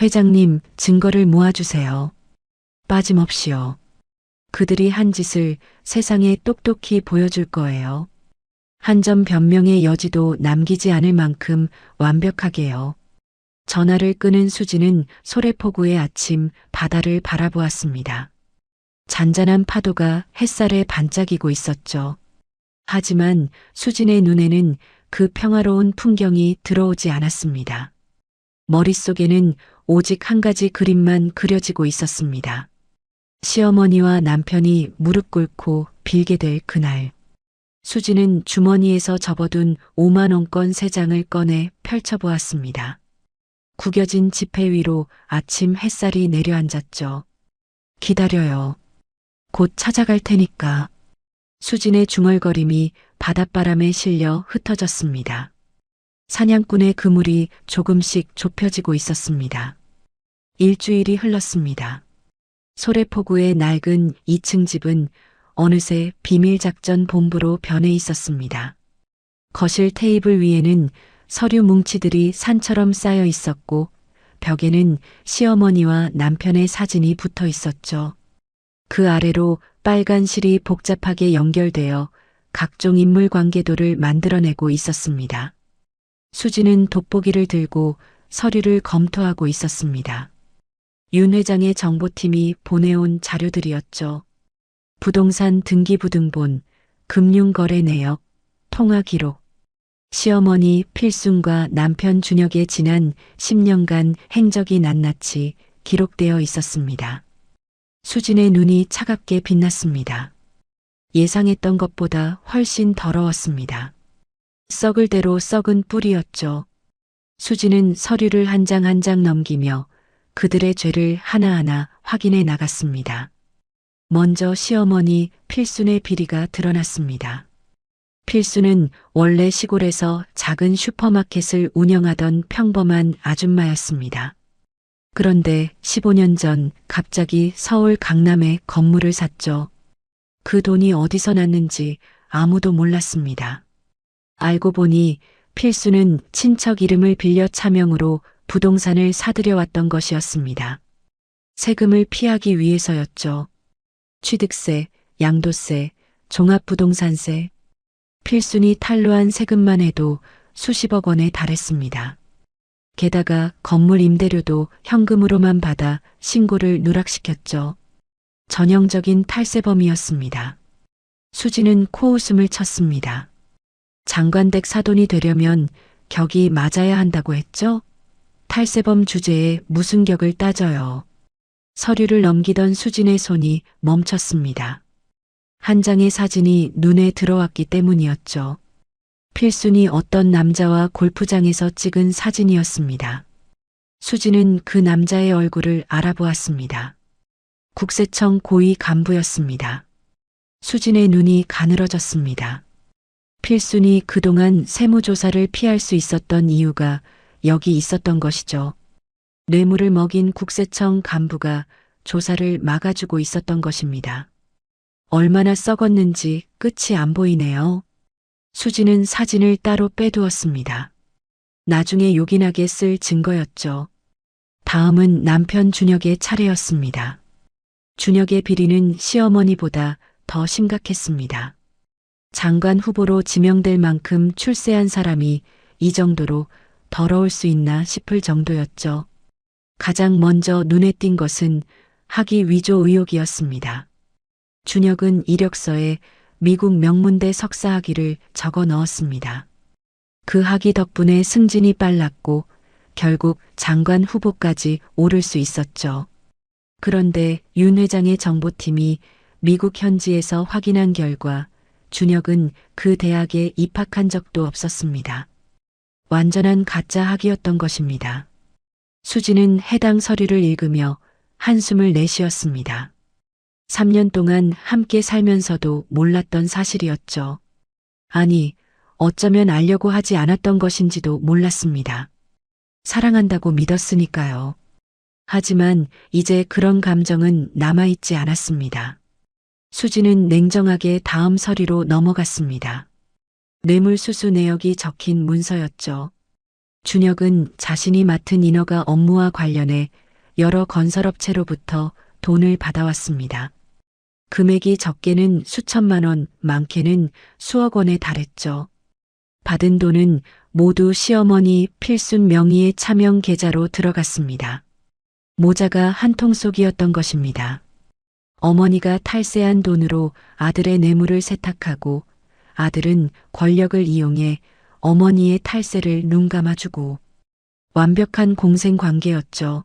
회장님, 증거를 모아주세요. 빠짐없이요. 그들이 한 짓을 세상에 똑똑히 보여줄 거예요. 한 점 변명의 여지도 남기지 않을 만큼 완벽하게요. 전화를 끄는 수지는 소래포구의 아침 바다를 바라보았습니다. 잔잔한 파도가 햇살에 반짝이고 있었죠. 하지만 수진의 눈에는 그 평화로운 풍경이 들어오지 않았습니다. 머릿속에는 오직 한 가지 그림만 그려지고 있었습니다. 시어머니와 남편이 무릎 꿇고 빌게 될 그날. 수지는 주머니에서 접어둔 5만 원권 3장을 꺼내 펼쳐보았습니다. 구겨진 지폐 위로 아침 햇살이 내려앉았죠. 기다려요. 곧 찾아갈 테니까. 수진의 중얼거림이 바닷바람에 실려 흩어졌습니다. 사냥꾼의 그물이 조금씩 좁혀지고 있었습니다. 일주일이 흘렀습니다. 소래포구의 낡은 2층 집은 어느새 비밀작전 본부로 변해 있었습니다. 거실 테이블 위에는 서류 뭉치들이 산처럼 쌓여 있었고 벽에는 시어머니와 남편의 사진이 붙어 있었죠. 그 아래로 빨간 실이 복잡하게 연결되어 각종 인물 관계도를 만들어내고 있었습니다. 수지는 돋보기를 들고 서류를 검토하고 있었습니다. 윤 회장의 정보팀이 보내온 자료들이었죠. 부동산 등기부등본, 금융거래 내역, 통화기록. 시어머니 필순과 남편 준혁의 지난 10년간 행적이 낱낱이 기록되어 있었습니다. 수진의 눈이 차갑게 빛났습니다. 예상했던 것보다 훨씬 더러웠습니다. 썩을 대로 썩은 뿌리였죠. 수진은 서류를 한 장 한 장 넘기며 그들의 죄를 하나하나 확인해 나갔습니다. 먼저 시어머니 필순의 비리가 드러났습니다. 필순은 원래 시골에서 작은 슈퍼마켓을 운영하던 평범한 아줌마였습니다. 그런데 15년 전 갑자기 서울 강남에 건물을 샀죠. 그 돈이 어디서 났는지 아무도 몰랐습니다. 알고 보니 필수는 친척 이름을 빌려 차명으로 부동산을 사들여왔던 것이었습니다. 세금을 피하기 위해서였죠. 취득세, 양도세, 종합부동산세. 필순이 탄로한 세금만 해도 수십억 원에 달했습니다. 게다가 건물 임대료도 현금으로만 받아 신고를 누락시켰죠. 전형적인 탈세범이었습니다. 수지는 코웃음을 쳤습니다. 장관댁 사돈이 되려면 격이 맞아야 한다고 했죠? 탈세범 주제에 무슨 격을 따져요. 서류를 넘기던 수진의 손이 멈췄습니다. 한 장의 사진이 눈에 들어왔기 때문이었죠. 필순이 어떤 남자와 골프장에서 찍은 사진이었습니다. 수진은 그 남자의 얼굴을 알아보았습니다. 국세청 고위 간부였습니다. 수진의 눈이 가늘어졌습니다. 필순이 그동안 세무조사를 피할 수 있었던 이유가 여기 있었던 것이죠. 뇌물을 먹인 국세청 간부가 조사를 막아주고 있었던 것입니다. 얼마나 썩었는지 끝이 안 보이네요. 수지는 사진을 따로 빼두었습니다. 나중에 요긴하게 쓸 증거였죠. 다음은 남편 준혁의 차례였습니다. 준혁의 비리는 시어머니보다 더 심각했습니다. 장관 후보로 지명될 만큼 출세한 사람이 이 정도로 더러울 수 있나 싶을 정도였죠. 가장 먼저 눈에 띈 것은 학위 위조 의혹이었습니다. 준혁은 이력서에 미국 명문대 석사 학위를 적어 넣었습니다. 그 학위 덕분에 승진이 빨랐고 결국 장관 후보까지 오를 수 있었죠. 그런데 윤 회장의 정보팀이 미국 현지에서 확인한 결과 준혁은 그 대학에 입학한 적도 없었습니다. 완전한 가짜 학위였던 것입니다. 수지는 해당 서류를 읽으며 한숨을 내쉬었습니다. 3년 동안 함께 살면서도 몰랐던 사실이었죠. 아니, 어쩌면 알려고 하지 않았던 것인지도 몰랐습니다. 사랑한다고 믿었으니까요. 하지만 이제 그런 감정은 남아있지 않았습니다. 수지는 냉정하게 다음 서류로 넘어갔습니다. 뇌물수수 내역이 적힌 문서였죠. 준혁은 자신이 맡은 인허가 업무와 관련해 여러 건설업체로부터 돈을 받아왔습니다. 금액이 적게는 수천만 원, 많게는 수억 원에 달했죠. 받은 돈은 모두 시어머니 필순 명의의 차명 계좌로 들어갔습니다. 모자가 한 통 속이었던 것입니다. 어머니가 탈세한 돈으로 아들의 뇌물을 세탁하고 아들은 권력을 이용해 어머니의 탈세를 눈감아주고 완벽한 공생 관계였죠.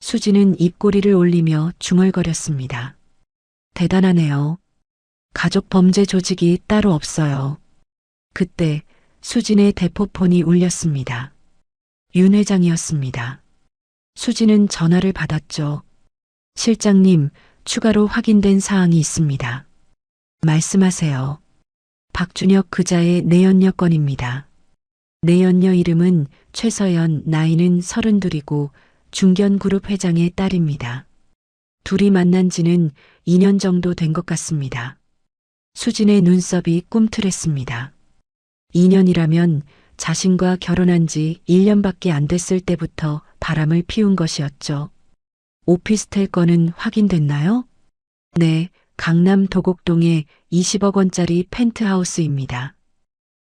수지는 입꼬리를 올리며 중얼거렸습니다. 대단하네요. 가족 범죄 조직이 따로 없어요. 그때 수진의 대포폰이 울렸습니다. 윤 회장이었습니다. 수지는 전화를 받았죠. 실장님, 추가로 확인된 사항이 있습니다. 말씀하세요. 박준혁 그자의 내연녀 건입니다. 내연녀 이름은 최서연, 나이는 32이고 중견그룹 회장의 딸입니다. 둘이 만난 지는 2년 정도 된 것 같습니다. 수진의 눈썹이 꿈틀했습니다. 2년이라면 자신과 결혼한 지 1년밖에 안 됐을 때부터 바람을 피운 것이었죠. 오피스텔 건은 확인됐나요? 네, 강남 도곡동에 20억 원짜리 펜트하우스입니다.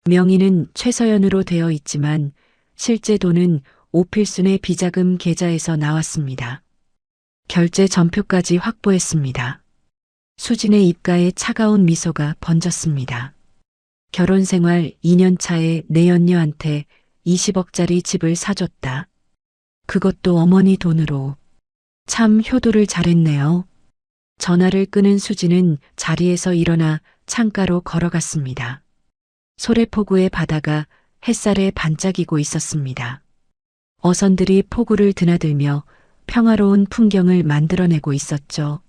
명의는 최서연으로 되어 있지만 실제 돈은 오필순의 비자금 계좌에서 나왔습니다. 결제 전표까지 확보했습니다. 수진의 입가에 차가운 미소가 번졌습니다. 결혼 생활 2년 차에 내연녀한테 20억짜리 집을 사줬다. 그것도 어머니 돈으로. 참 효도를 잘했네요. 전화를 끊은 수지는 자리에서 일어나 창가로 걸어갔습니다. 소래포구의 바다가 햇살에 반짝이고 있었습니다. 어선들이 포구를 드나들며 평화로운 풍경을 만들어내고 있었죠.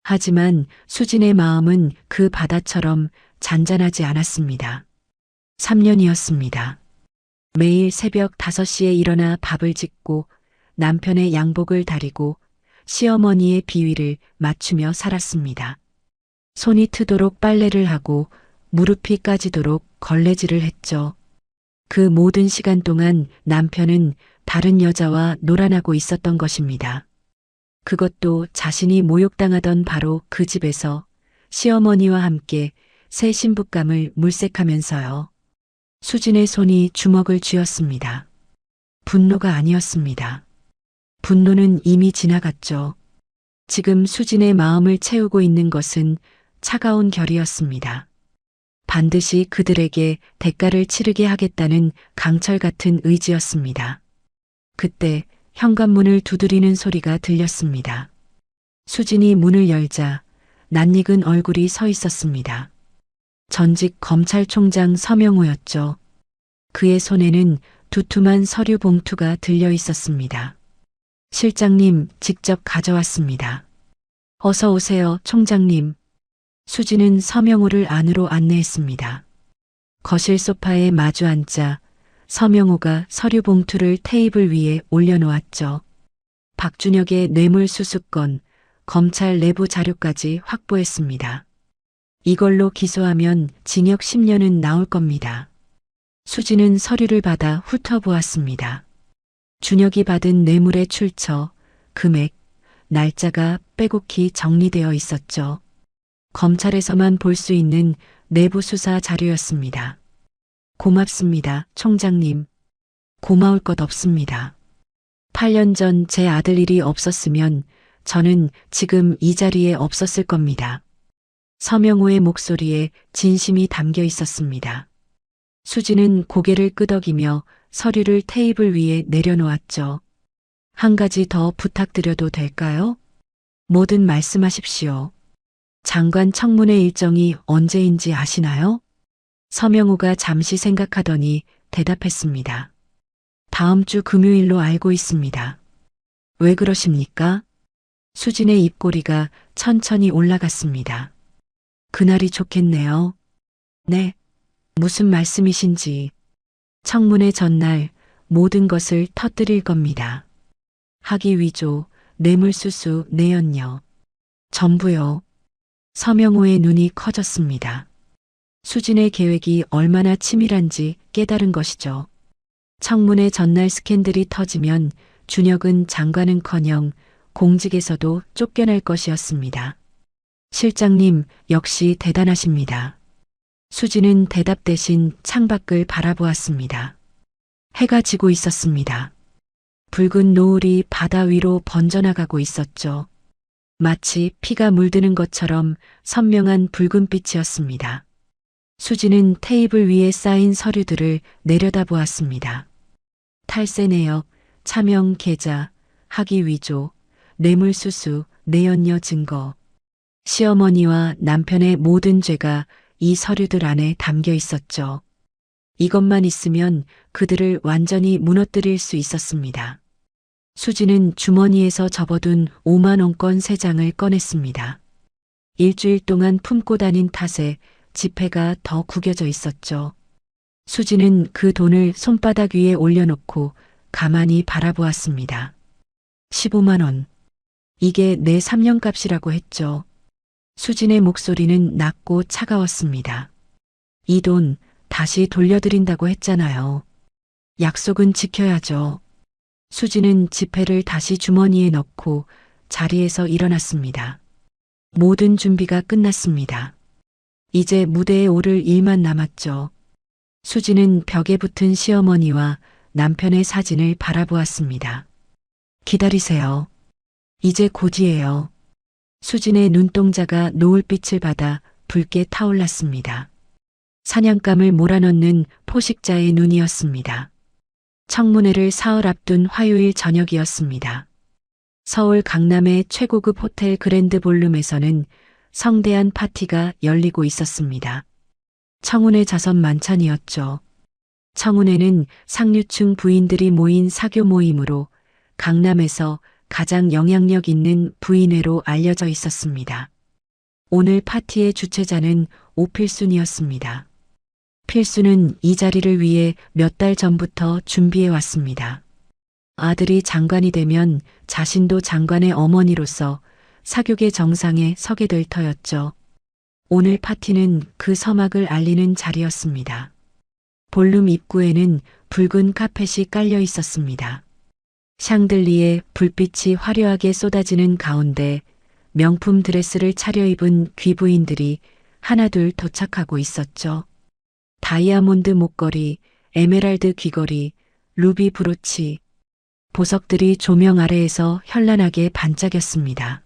하지만 수진의 마음은 그 바다처럼 잔잔하지 않았습니다. 3년이었습니다. 매일 새벽 5시에 일어나 밥을 짓고 남편의 양복을 다리고 시어머니의 비위를 맞추며 살았습니다. 손이 트도록 빨래를 하고 무릎이 까지도록 걸레질을 했죠. 그 모든 시간 동안 남편은 다른 여자와 놀아나고 있었던 것입니다. 그것도 자신이 모욕당하던 바로 그 집에서 시어머니와 함께 새 신부감을 물색하면서요. 수진의 손이 주먹을 쥐었습니다. 분노가 아니었습니다. 분노는 이미 지나갔죠. 지금 수진의 마음을 채우고 있는 것은 차가운 결이었습니다. 반드시 그들에게 대가를 치르게 하겠다는 강철 같은 의지였습니다. 그때 현관문을 두드리는 소리가 들렸습니다. 수진이 문을 열자 낯익은 얼굴이 서 있었습니다. 전직 검찰총장 서명호였죠. 그의 손에는 두툼한 서류 봉투가 들려 있었습니다. 실장님, 직접 가져왔습니다. 어서 오세요, 총장님. 수지는 서명호를 안으로 안내했습니다. 거실 소파에 마주 앉자 서명호가 서류 봉투를 테이블 위에 올려놓았죠. 박준혁의 뇌물수수건, 검찰 내부 자료까지 확보했습니다. 이걸로 기소하면 징역 10년은 나올 겁니다. 수지는 서류를 받아 훑어보았습니다. 준혁이 받은 뇌물의 출처, 금액, 날짜가 빼곡히 정리되어 있었죠. 검찰에서만 볼 수 있는 내부 수사 자료였습니다. 고맙습니다, 총장님. 고마울 것 없습니다. 8년 전 제 아들 일이 없었으면 저는 지금 이 자리에 없었을 겁니다. 서명호의 목소리에 진심이 담겨 있었습니다. 수지는 고개를 끄덕이며 서류를 테이블 위에 내려놓았죠. 한 가지 더 부탁드려도 될까요? 뭐든 말씀하십시오. 장관 청문회 일정이 언제인지 아시나요? 서명호가 잠시 생각하더니 대답했습니다. 다음 주 금요일로 알고 있습니다. 왜 그러십니까? 수진의 입꼬리가 천천히 올라갔습니다. 그날이 좋겠네요. 네, 무슨 말씀이신지. 청문회 전날 모든 것을 터뜨릴 겁니다. 학위 위조, 뇌물수수, 내연녀. 전부요. 서명호의 눈이 커졌습니다. 수진의 계획이 얼마나 치밀한지 깨달은 것이죠. 청문회 전날 스캔들이 터지면 준혁은 장관은커녕 공직에서도 쫓겨날 것이었습니다. 실장님 역시 대단하십니다. 수진은 대답 대신 창밖을 바라보았습니다. 해가 지고 있었습니다. 붉은 노을이 바다 위로 번져나가고 있었죠. 마치 피가 물드는 것처럼 선명한 붉은빛이었습니다. 수지는 테이블 위에 쌓인 서류들을 내려다보았습니다. 탈세 내역, 차명 계좌, 학위 위조, 뇌물수수, 내연녀 증거. 시어머니와 남편의 모든 죄가 이 서류들 안에 담겨 있었죠. 이것만 있으면 그들을 완전히 무너뜨릴 수 있었습니다. 수지는 주머니에서 접어둔 5만 원권 3장을 꺼냈습니다. 일주일 동안 품고 다닌 탓에 지폐가 더 구겨져 있었죠. 수지는 그 돈을 손바닥 위에 올려놓고 가만히 바라보았습니다. 15만 원. 이게 내 3년 값이라고 했죠. 수진의 목소리는 낮고 차가웠습니다. 이 돈 다시 돌려드린다고 했잖아요. 약속은 지켜야죠. 수지는 지폐를 다시 주머니에 넣고 자리에서 일어났습니다. 모든 준비가 끝났습니다. 이제 무대에 오를 일만 남았죠. 수지는 벽에 붙은 시어머니와 남편의 사진을 바라보았습니다. 기다리세요. 이제 곧이에요. 수진의 눈동자가 노을빛을 받아 붉게 타올랐습니다. 사냥감을 몰아넣는 포식자의 눈이었습니다. 청문회를 사흘 앞둔 화요일 저녁이었습니다. 서울 강남의 최고급 호텔 그랜드 볼룸에서는 성대한 파티가 열리고 있었습니다. 청운회 자선 만찬이었죠. 청운회는 상류층 부인들이 모인 사교 모임으로 강남에서 가장 영향력 있는 부인회로 알려져 있었습니다. 오늘 파티의 주최자는 오필순이었습니다. 필순은 이 자리를 위해 몇 달 전부터 준비해 왔습니다. 아들이 장관이 되면 자신도 장관의 어머니로서 사교계 정상에 서게 될 터였죠. 오늘 파티는 그 서막을 알리는 자리였습니다. 볼룸 입구에는 붉은 카펫이 깔려 있었습니다. 샹들리에 불빛이 화려하게 쏟아지는 가운데 명품 드레스를 차려입은 귀부인들이 하나둘 도착하고 있었죠. 다이아몬드 목걸이, 에메랄드 귀걸이, 루비 브로치, 보석들이 조명 아래에서 현란하게 반짝였습니다.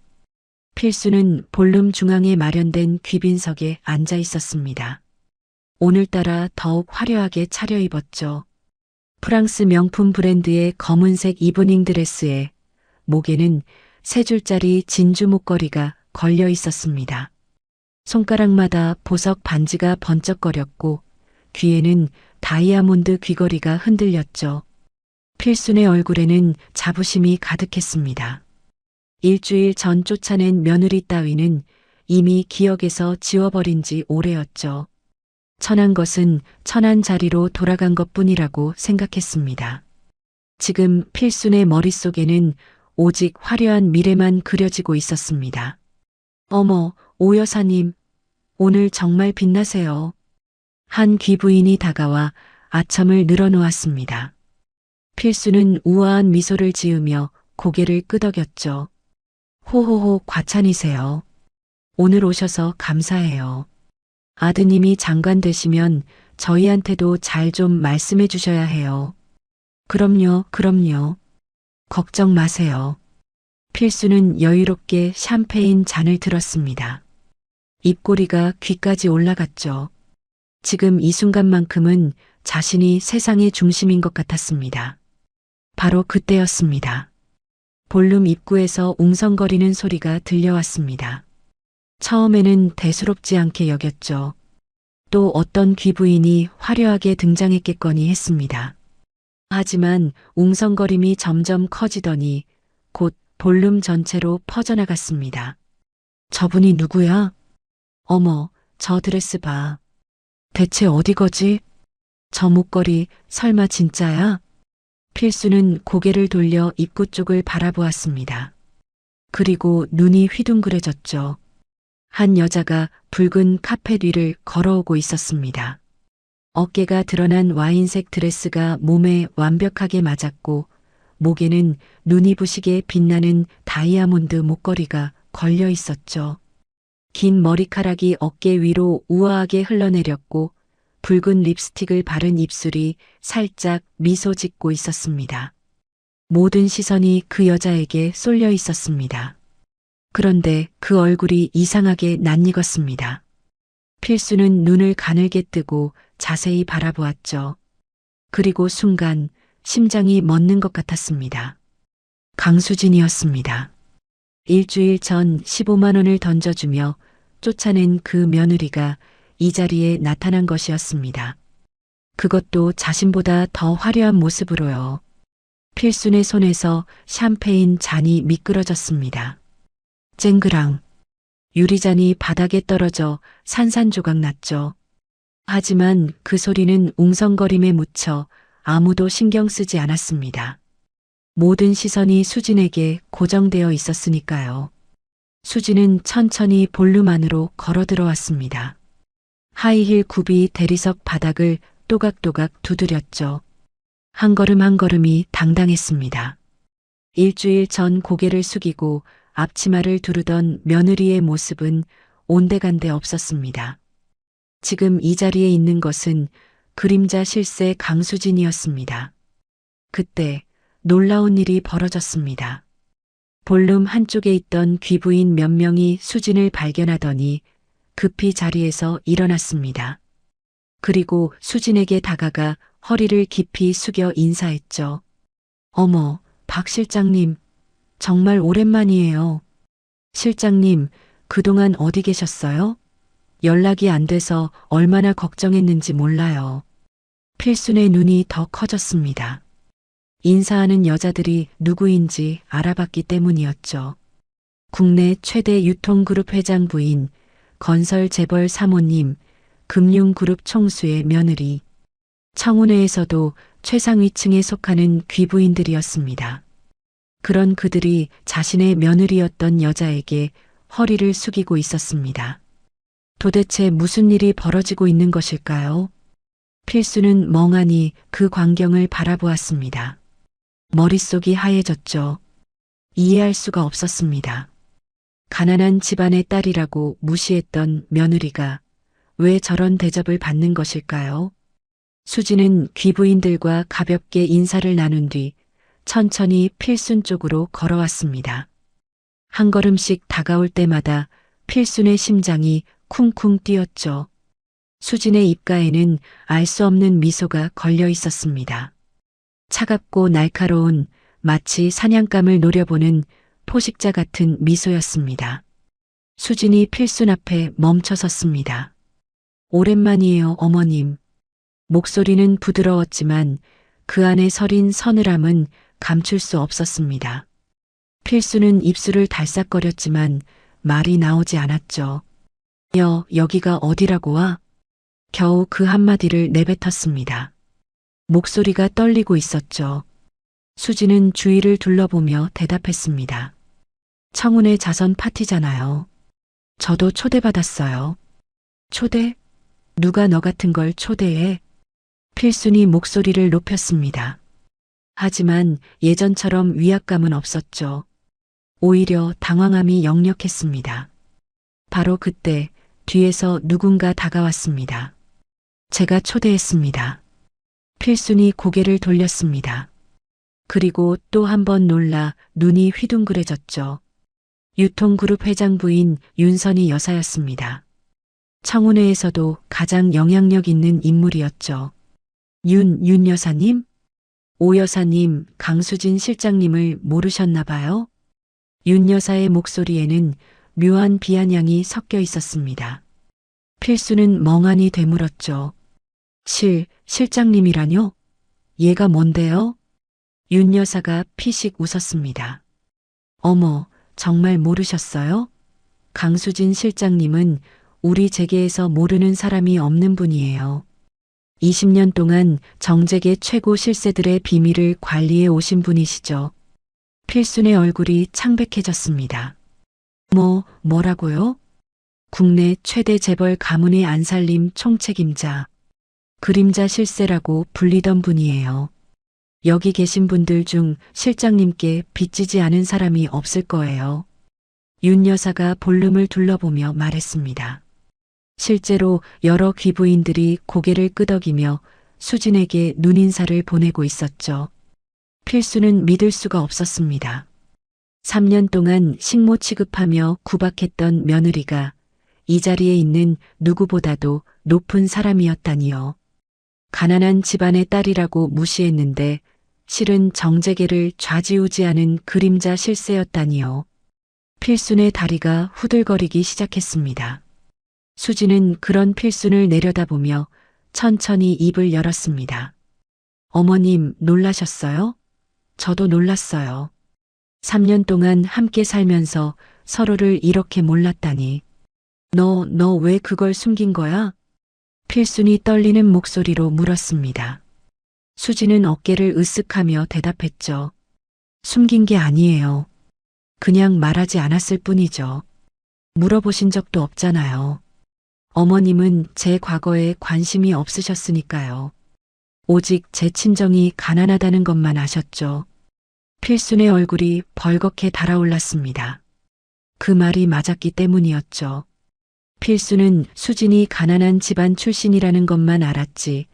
필수는 볼룸 중앙에 마련된 귀빈석에 앉아 있었습니다. 오늘따라 더욱 화려하게 차려입었죠. 프랑스 명품 브랜드의 검은색 이브닝 드레스에 목에는 3줄짜리 진주 목걸이가 걸려 있었습니다. 손가락마다 보석 반지가 번쩍거렸고 귀에는 다이아몬드 귀걸이가 흔들렸죠. 필순의 얼굴에는 자부심이 가득했습니다. 일주일 전 쫓아낸 며느리 따위는 이미 기억에서 지워버린 지 오래였죠. 천한 것은 천한 자리로 돌아간 것뿐이라고 생각했습니다. 지금 필순의 머릿속에는 오직 화려한 미래만 그려지고 있었습니다. 어머, 오 여사님, 오늘 정말 빛나세요. 한 귀부인이 다가와 아첨을 늘어놓았습니다. 필수는 우아한 미소를 지으며 고개를 끄덕였죠. 호호호 과찬이세요. 오늘 오셔서 감사해요. 아드님이 장관 되시면 저희한테도 잘 좀 말씀해 주셔야 해요. 그럼요, 그럼요. 걱정 마세요. 필수는 여유롭게 샴페인 잔을 들었습니다. 입꼬리가 귀까지 올라갔죠. 지금 이 순간만큼은 자신이 세상의 중심인 것 같았습니다. 바로 그때였습니다. 볼룸 입구에서 웅성거리는 소리가 들려왔습니다. 처음에는 대수롭지 않게 여겼죠. 또 어떤 귀부인이 화려하게 등장했겠거니 했습니다. 하지만 웅성거림이 점점 커지더니 곧 볼룸 전체로 퍼져나갔습니다. 저분이 누구야? 어머, 저 드레스 봐. 대체 어디 거지? 저 목걸이 설마 진짜야? 필수는 고개를 돌려 입구 쪽을 바라보았습니다. 그리고 눈이 휘둥그레졌죠. 한 여자가 붉은 카펫 위를 걸어오고 있었습니다. 어깨가 드러난 와인색 드레스가 몸에 완벽하게 맞았고 목에는 눈이 부시게 빛나는 다이아몬드 목걸이가 걸려 있었죠. 긴 머리카락이 어깨 위로 우아하게 흘러내렸고 붉은 립스틱을 바른 입술이 살짝 미소 짓고 있었습니다. 모든 시선이 그 여자에게 쏠려 있었습니다. 그런데 그 얼굴이 이상하게 낯익었습니다. 필수는 눈을 가늘게 뜨고 자세히 바라보았죠. 그리고 순간 심장이 멎는 것 같았습니다. 강수진이었습니다. 일주일 전 15만 원을 던져주며 쫓아낸 그 며느리가 이 자리에 나타난 것이었습니다. 그것도 자신보다 더 화려한 모습으로요. 필순의 손에서 샴페인 잔이 미끄러졌습니다. 쨍그랑 유리잔이 바닥에 떨어져 산산조각 났죠. 하지만 그 소리는 웅성거림에 묻혀 아무도 신경 쓰지 않았습니다. 모든 시선이 수진에게 고정되어 있었으니까요. 수진은 천천히 볼룸 안으로 걸어 들어왔습니다. 하이힐 굽이 대리석 바닥을 또각또각 두드렸죠. 한 걸음 한 걸음이 당당했습니다. 일주일 전 고개를 숙이고 앞치마를 두르던 며느리의 모습은 온데간데 없었습니다. 지금 이 자리에 있는 것은 그림자 실세 강수진이었습니다. 그때 놀라운 일이 벌어졌습니다. 볼룸 한쪽에 있던 귀부인 몇 명이 수진을 발견하더니 급히 자리에서 일어났습니다. 그리고 수진에게 다가가 허리를 깊이 숙여 인사했죠. 어머, 박 실장님, 정말 오랜만이에요. 실장님, 그동안 어디 계셨어요? 연락이 안 돼서 얼마나 걱정했는지 몰라요. 필순의 눈이 더 커졌습니다. 인사하는 여자들이 누구인지 알아봤기 때문이었죠. 국내 최대 유통그룹 회장 부인, 건설 재벌 사모님, 금융그룹 총수의 며느리, 청운회에서도 최상위층에 속하는 귀부인들이었습니다. 그런 그들이 자신의 며느리였던 여자에게 허리를 숙이고 있었습니다. 도대체 무슨 일이 벌어지고 있는 것일까요? 필수는 멍하니 그 광경을 바라보았습니다. 머릿속이 하얘졌죠. 이해할 수가 없었습니다. 가난한 집안의 딸이라고 무시했던 며느리가 왜 저런 대접을 받는 것일까요? 수지는 귀부인들과 가볍게 인사를 나눈 뒤 천천히 필순 쪽으로 걸어왔습니다. 한 걸음씩 다가올 때마다 필순의 심장이 쿵쿵 뛰었죠. 수진의 입가에는 알 수 없는 미소가 걸려 있었습니다. 차갑고 날카로운 마치 사냥감을 노려보는 포식자 같은 미소였습니다. 수진이 필순 앞에 멈춰 섰습니다. 오랜만이에요, 어머님. 목소리는 부드러웠지만 그 안에 서린 서늘함은 감출 수 없었습니다. 필수는 입술을 달싹거렸지만 말이 나오지 않았죠. 여기가 어디라고 와? 겨우 그 한마디를 내뱉었습니다. 목소리가 떨리고 있었죠. 수지는 주위를 둘러보며 대답했습니다. 청운의 자선 파티잖아요. 저도 초대받았어요. 초대? 누가 너 같은 걸 초대해? 필순이 목소리를 높였습니다. 하지만 예전처럼 위압감은 없었죠. 오히려 당황함이 역력했습니다. 바로 그때 뒤에서 누군가 다가왔습니다. 제가 초대했습니다. 필순이 고개를 돌렸습니다. 그리고 또 한 번 놀라 눈이 휘둥그레졌죠. 유통그룹 회장 부인 윤선희 여사였습니다. 청운회에서도 가장 영향력 있는 인물이었죠. 윤 여사님? 오 여사님, 강수진 실장님을 모르셨나 봐요? 윤 여사의 목소리에는 묘한 비아냥이 섞여 있었습니다. 필수는 멍하니 되물었죠. 실장님이라뇨? 얘가 뭔데요? 윤 여사가 피식 웃었습니다. 어머, 정말 모르셨어요? 강수진 실장님은 우리 재계에서 모르는 사람이 없는 분이에요. 20년 동안 정재계 최고 실세들의 비밀을 관리해 오신 분이시죠. 필순의 얼굴이 창백해졌습니다. 뭐라고요? 국내 최대 재벌 가문의 안살림 총책임자, 그림자 실세라고 불리던 분이에요. 여기 계신 분들 중 실장님께 빚지지 않은 사람이 없을 거예요. 윤 여사가 볼륨을 둘러보며 말했습니다. 실제로 여러 귀부인들이 고개를 끄덕이며 수진에게 눈인사를 보내고 있었죠. 필수는 믿을 수가 없었습니다. 3년 동안 식모 취급하며 구박했던 며느리가 이 자리에 있는 누구보다도 높은 사람이었다니요. 가난한 집안의 딸이라고 무시했는데 실은 정재계를 좌지우지하는 그림자 실세였다니요. 필순의 다리가 후들거리기 시작했습니다. 수지는 그런 필순을 내려다보며 천천히 입을 열었습니다. 어머님 놀라셨어요? 저도 놀랐어요. 3년 동안 함께 살면서 서로를 이렇게 몰랐다니. 너 왜 그걸 숨긴 거야? 필순이 떨리는 목소리로 물었습니다. 수지는 어깨를 으쓱하며 대답했죠. 숨긴 게 아니에요. 그냥 말하지 않았을 뿐이죠. 물어보신 적도 없잖아요. 어머님은 제 과거에 관심이 없으셨으니까요. 오직 제 친정이 가난하다는 것만 아셨죠. 필순의 얼굴이 벌겋게 달아올랐습니다. 그 말이 맞았기 때문이었죠. 필수는 수진이 가난한 집안 출신이라는 것만 알았지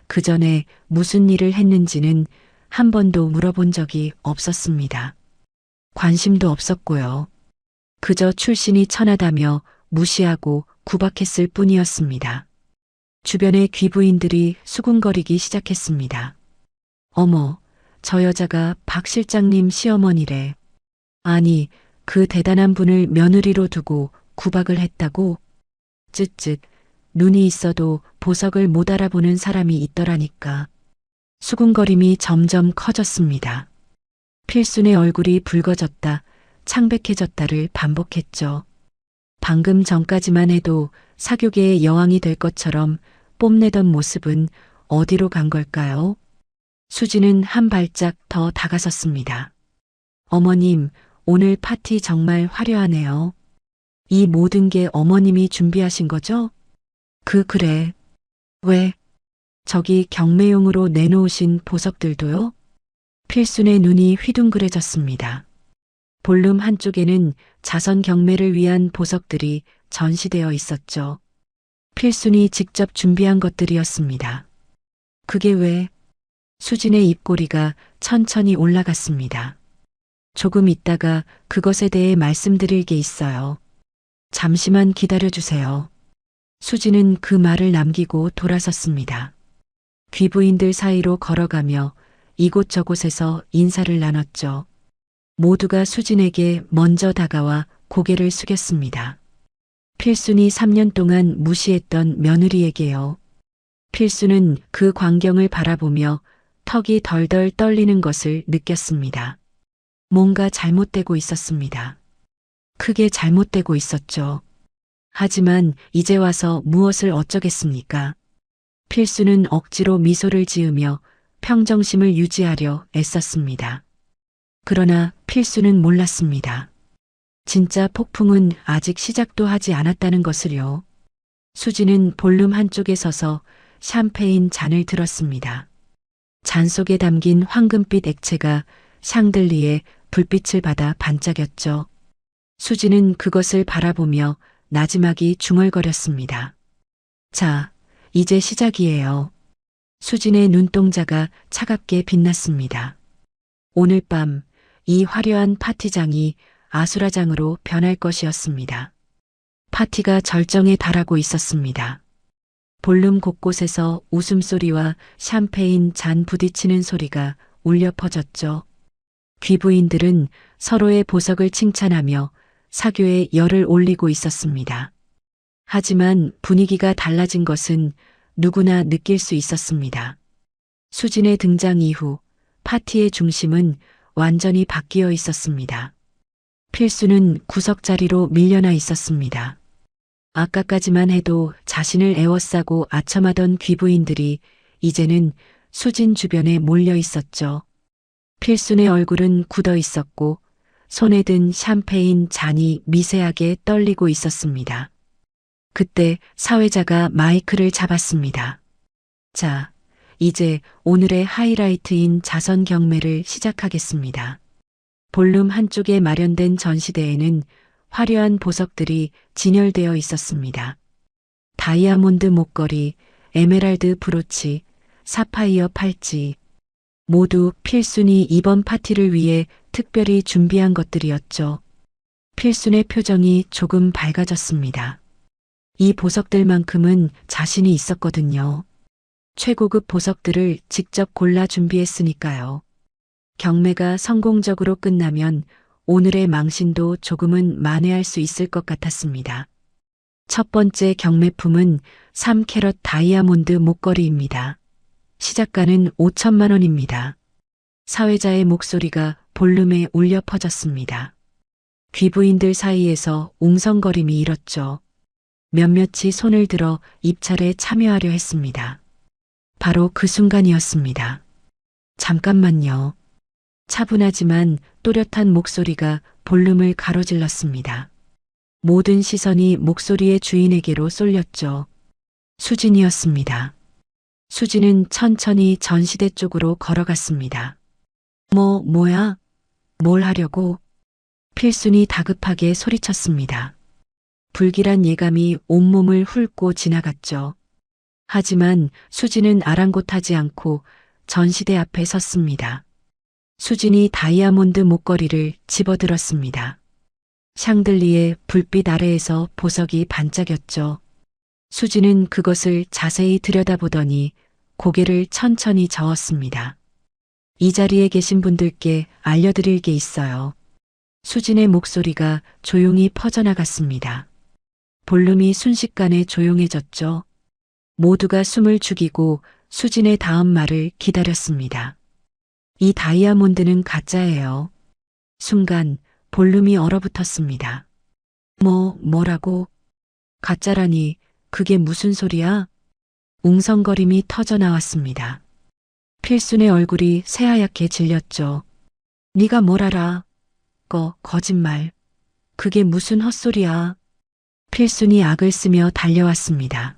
그 전에 무슨 일을 했는지는 한 번도 물어본 적이 없었습니다. 관심도 없었고요. 그저 출신이 천하다며 무시하고 구박했을 뿐이었습니다. 주변의 귀부인들이 수군거리기 시작했습니다. 어머, 저 여자가 박 실장님 시어머니래. 아니, 그 대단한 분을 며느리로 두고 구박을 했다고? 쯧쯧, 눈이 있어도 보석을 못 알아보는 사람이 있더라니까. 수군거림이 점점 커졌습니다. 필순의 얼굴이 붉어졌다, 창백해졌다를 반복했죠. 방금 전까지만 해도 사교계의 여왕이 될 것처럼 뽐내던 모습은 어디로 간 걸까요? 수지는 한 발짝 더 다가섰습니다. 어머님, 오늘 파티 정말 화려하네요. 이 모든 게 어머님이 준비하신 거죠? 그래. 왜? 저기 경매용으로 내놓으신 보석들도요? 필순의 눈이 휘둥그레졌습니다. 볼룸 한쪽에는 자선 경매를 위한 보석들이 전시되어 있었죠. 필순이 직접 준비한 것들이었습니다. 그게 왜? 수진의 입꼬리가 천천히 올라갔습니다. 조금 있다가 그것에 대해 말씀드릴 게 있어요. 잠시만 기다려주세요. 수지는 그 말을 남기고 돌아섰습니다. 귀부인들 사이로 걸어가며 이곳저곳에서 인사를 나눴죠. 모두가 수진에게 먼저 다가와 고개를 숙였습니다. 필순이 3년 동안 무시했던 며느리에게요. 필순은 그 광경을 바라보며 턱이 덜덜 떨리는 것을 느꼈습니다. 뭔가 잘못되고 있었습니다. 크게 잘못되고 있었죠. 하지만 이제 와서 무엇을 어쩌겠습니까? 필수는 억지로 미소를 지으며 평정심을 유지하려 애썼습니다. 그러나 필수는 몰랐습니다. 진짜 폭풍은 아직 시작도 하지 않았다는 것을요. 수지는 볼룸 한쪽에 서서 샴페인 잔을 들었습니다. 잔 속에 담긴 황금빛 액체가 샹들리에 불빛을 받아 반짝였죠. 수지는 그것을 바라보며 나지막이 중얼거렸습니다. 자, 이제 시작이에요. 수진의 눈동자가 차갑게 빛났습니다. 오늘 밤 이 화려한 파티장이 아수라장으로 변할 것이었습니다. 파티가 절정에 달하고 있었습니다. 볼룸 곳곳에서 웃음소리와 샴페인 잔 부딪히는 소리가 울려 퍼졌죠. 귀부인들은 서로의 보석을 칭찬하며 사교에 열을 올리고 있었습니다. 하지만 분위기가 달라진 것은 누구나 느낄 수 있었습니다. 수진의 등장 이후 파티의 중심은 완전히 바뀌어 있었습니다. 필수는 구석자리로 밀려나 있었습니다. 아까까지만 해도 자신을 애워싸고 아첨하던 귀부인들이 이제는 수진 주변에 몰려 있었죠. 필순의 얼굴은 굳어 있었고 손에 든 샴페인 잔이 미세하게 떨리고 있었습니다. 그때 사회자가 마이크를 잡았습니다. 자, 이제 오늘의 하이라이트인 자선 경매를 시작하겠습니다. 볼룸 한쪽에 마련된 전시대에는 화려한 보석들이 진열되어 있었습니다. 다이아몬드 목걸이, 에메랄드 브로치, 사파이어 팔찌, 모두 필순이 이번 파티를 위해 특별히 준비한 것들이었죠. 필순의 표정이 조금 밝아졌습니다. 이 보석들만큼은 자신이 있었거든요. 최고급 보석들을 직접 골라 준비했으니까요. 경매가 성공적으로 끝나면 오늘의 망신도 조금은 만회할 수 있을 것 같았습니다. 첫 번째 경매품은 3캐럿 다이아몬드 목걸이입니다. 시작가는 5천만 원입니다. 사회자의 목소리가 볼륨에 울려 퍼졌습니다. 귀부인들 사이에서 웅성거림이 일었죠. 몇몇이 손을 들어 입찰에 참여하려 했습니다. 바로 그 순간이었습니다. 잠깐만요. 차분하지만 또렷한 목소리가 볼륨을 가로질렀습니다. 모든 시선이 목소리의 주인에게로 쏠렸죠. 수진이었습니다. 수진은 천천히 전시대 쪽으로 걸어갔습니다. 뭐야? 뭘 하려고? 필순이 다급하게 소리쳤습니다. 불길한 예감이 온몸을 훑고 지나갔죠. 하지만 수진은 아랑곳하지 않고 전시대 앞에 섰습니다. 수진이 다이아몬드 목걸이를 집어들었습니다. 샹들리에 불빛 아래에서 보석이 반짝였죠. 수진은 그것을 자세히 들여다보더니 고개를 천천히 저었습니다. 이 자리에 계신 분들께 알려드릴 게 있어요. 수진의 목소리가 조용히 퍼져나갔습니다. 볼륨이 순식간에 조용해졌죠. 모두가 숨을 죽이고 수진의 다음 말을 기다렸습니다. 이 다이아몬드는 가짜예요. 순간 볼륨이 얼어붙었습니다. 뭐라고? 가짜라니 그게 무슨 소리야? 웅성거림이 터져나왔습니다. 필순의 얼굴이 새하얗게 질렸죠. 네가 뭘 알아? 거짓말. 그게 무슨 헛소리야. 필순이 악을 쓰며 달려왔습니다.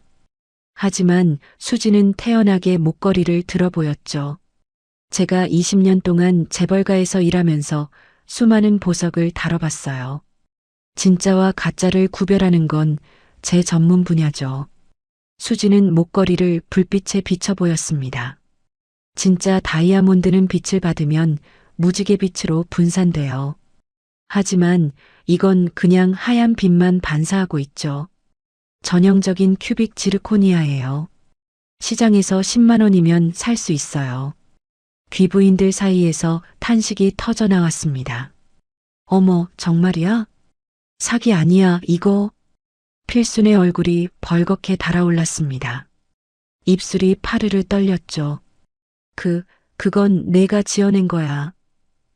하지만 수진은 태연하게 목걸이를 들어보였죠. 제가 20년 동안 재벌가에서 일하면서 수많은 보석을 다뤄봤어요. 진짜와 가짜를 구별하는 건 제 전문 분야죠. 수진은 목걸이를 불빛에 비춰 보였습니다. 진짜 다이아몬드는 빛을 받으면 무지개 빛으로 분산돼요. 하지만 이건 그냥 하얀 빛만 반사하고 있죠. 전형적인 큐빅 지르코니아예요. 시장에서 10만 원이면 살 수 있어요. 귀부인들 사이에서 탄식이 터져나왔습니다. 어머, 정말이야? 사기 아니야, 이거. 필순의 얼굴이 벌겋게 달아올랐습니다. 입술이 파르르 떨렸죠. 그건 내가 지어낸 거야.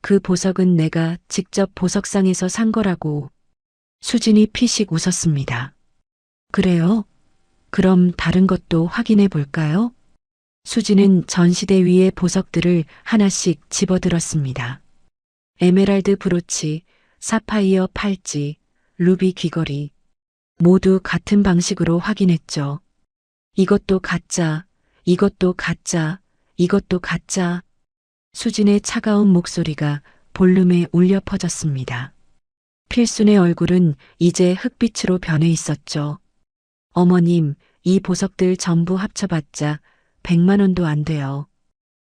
그 보석은 내가 직접 보석상에서 산 거라고. 수진이 피식 웃었습니다. 그래요? 그럼 다른 것도 확인해 볼까요? 수진은 전시대 위의 보석들을 하나씩 집어들었습니다. 에메랄드 브로치, 사파이어 팔찌, 루비 귀걸이. 모두 같은 방식으로 확인했죠. 이것도 가짜, 이것도 가짜, 이것도 가짜. 수진의 차가운 목소리가 볼륨에 울려 퍼졌습니다. 필순의 얼굴은 이제 흑빛으로 변해 있었죠. 어머님, 이 보석들 전부 합쳐봤자 100만 원도 안 돼요.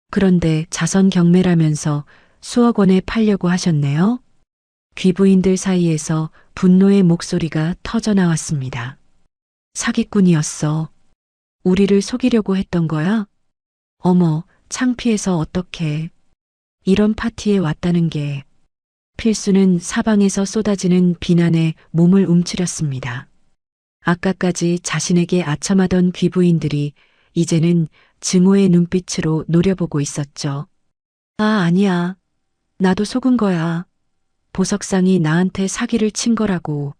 그런데 자선 경매라면서 수억 원에 팔려고 하셨네요. 귀부인들 사이에서 분노의 목소리가 터져 나왔습니다. 사기꾼이었어. 우리를 속이려고 했던 거야? 어머, 창피해서 어떡해. 이런 파티에 왔다는 게. 필수는 사방에서 쏟아지는 비난에 몸을 움츠렸습니다. 아까까지 자신에게 아첨하던 귀부인들이 이제는 증오의 눈빛으로 노려보고 있었죠. 아, 아니야. 나도 속은 거야. 보석상이 나한테 사기를 친 거라고.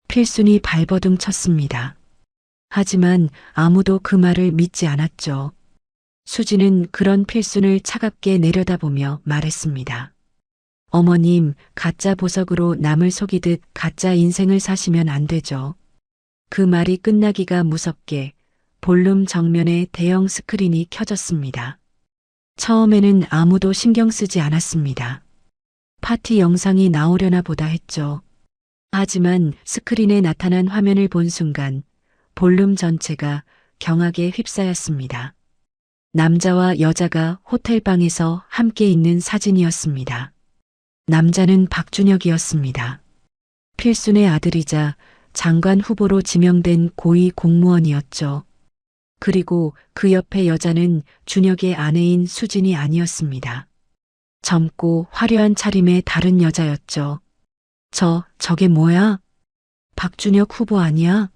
필순이 발버둥 쳤습니다. 하지만 아무도 그 말을 믿지 않았죠. 수지는 그런 필순을 차갑게 내려다보며 말했습니다. 어머님, 가짜 보석으로 남을 속이듯 가짜 인생을 사시면 안 되죠. 그 말이 끝나기가 무섭게 볼룸 정면에 대형 스크린이 켜졌습니다. 처음에는 아무도 신경 쓰지 않았습니다. 파티 영상이 나오려나 보다 했죠. 하지만 스크린에 나타난 화면을 본 순간 볼룸 전체가 경악에 휩싸였습니다. 남자와 여자가 호텔방에서 함께 있는 사진이었습니다. 남자는 박준혁이었습니다. 필순의 아들이자 장관 후보로 지명된 고위 공무원이었죠. 그리고 그 옆에 여자는 준혁의 아내인 수진이 아니었습니다. 젊고 화려한 차림의 다른 여자였죠. 저게 뭐야? 박준혁 후보 아니야?